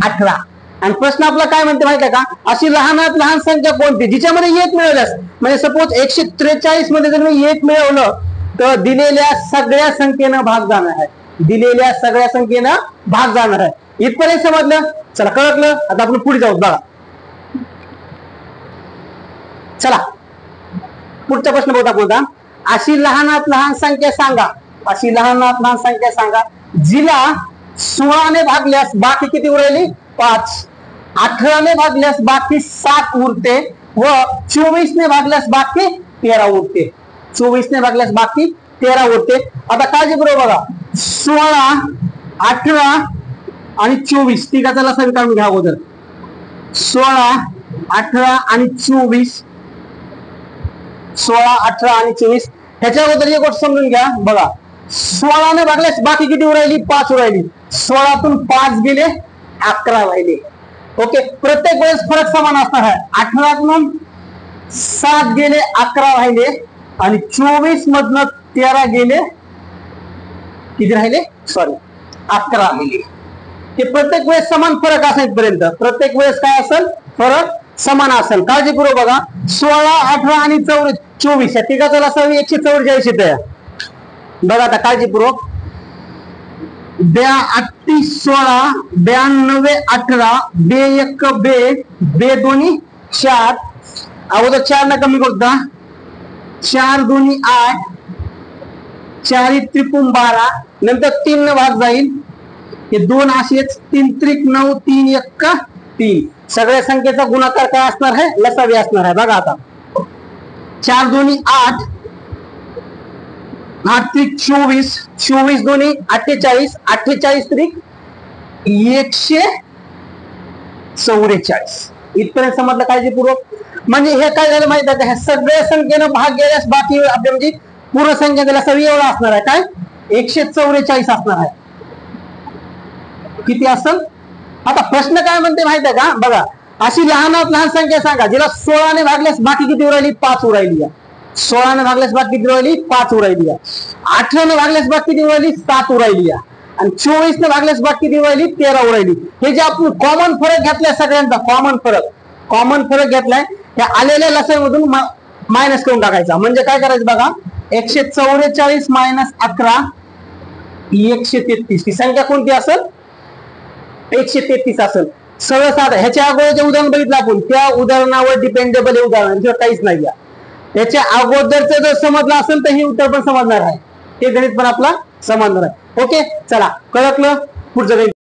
18. आणि प्रश्न आपला काय म्हणते माहिती आहे का? अशी लहानात लहान संख्या कोणती जिच्यामध्ये 1 मिळवल्यास, म्हणजे सपोज 143 मध्ये जर मी 1 मिळवलं तर दिलेल्या सगळ्या संख्येनं भाग जाणार आहे. दिलेल्या सगळ्या संख्येनं भाग जाणार आहे. इथपर्यंत समजलं? चला कळलं. आता आपण पुढे जाऊ. बघा चला पुढचा प्रश्न बघा कोणता? अशी लहानात लहान संख्या सांगा. अशी लहानात लहान संख्या सांगा जिला 16 ने भागल्यास बाकी किती उरली? 5. 18 ने भागल्यास बाकी 7 उरते व 24 ने भागल्यास बाकी 13 उरते. 24 ने भागल्यास बाकी 13 उरते. आता काळजीपूर्वक बघा. 16, 18 आणि 24 तिघाचा लसावी काढून घ्या अगोदर. 16, 18 आणि 24, 16, 18 आणि 24 ह्याच्या अगोदर एक गोष्ट समजून घ्या. बघा 16 ने भागल्यास बाकी किती उरायली? 5 उरायली. 16तून 5 गेले 11 राहिले. ओके, प्रत्येक वेळेस फरक समान असणार आहे. 18तून 7 गेले 11 राहिले आणि 24 मधनं 13 गेले किती राहिले, सॉरी 11 राहिले. ते प्रत्येक वेळेस समान फरक असेल पर्यंत प्रत्येक वेळेस काय असेल, फरक समान असेल. काळजीपूर्वक बघा, 16, 18 आणि 24 या तिघाचा लसावी 144 येते. बघा आता काळजीपूर्वक, 82 16 92 18 21 2 4 अगोदर 4 ना कमी करता, 4 2 8 4 त्रिपुम 12 नंतर 3 न भाग जाईल, हे 2 असेच, 3 त्रिक 9 3 1 3. सगळ्या संख्येचा गुणाकार काय असणार आहे, लसावी असणार आहे. बघा आता, 4 2 8 8 त्रिक 24 24 2 48 48 त्रिक 144. इथपर्यंत समजलं काळजीपूर्वक. म्हणजे हे काय झालं माहिती आहे का, ह्या सगळ्या संख्येनं भाग गेल्यास बाकी आपल्या म्हणजे पूर्ण संख्या लसावी एवढा असणार आहे. काय, 144 असणार आहे. किती असेल. आता प्रश्न काय म्हणते माहिती आहे का, बघा, अशी लहानात लहान संख्या सांगा जिला 16 ने भागल्यास बाकी किती उरायली, 5 उरायली. 16 ने भागल्यास बाकी किती उरायली, 5 उरायली. 18 ने भागल्यास बाकी किती उरायली, 7 उरायली. आणि 24 ने भागल्यास बाकी किती उरायली, 13 उरायली. हे जे आपण कॉमन फरक घेतलाय सगळ्यांचा, कॉमन फरक घेतलाय, त्या आलेल्या लसाईमधून मायनस करून टाकायचा. म्हणजे काय करायचं बघा, 144 मायनस 11 133. ही संख्या कोणती असेल, 133 असेल. सरळ साधा. ह्याच्या अगोदरचे उदाहरण बघितलं आपण, त्या उदाहरणावर डिपेंडेबल हे उदाहरण किंवा काहीच नाही. याच्या अगोदरचं जर समजलं असेल तर हे उत्तर पण समजणार आहे, हे गणित पण आपला समजणार आहे. ओके, चला, कळकलं. पुढचं गणित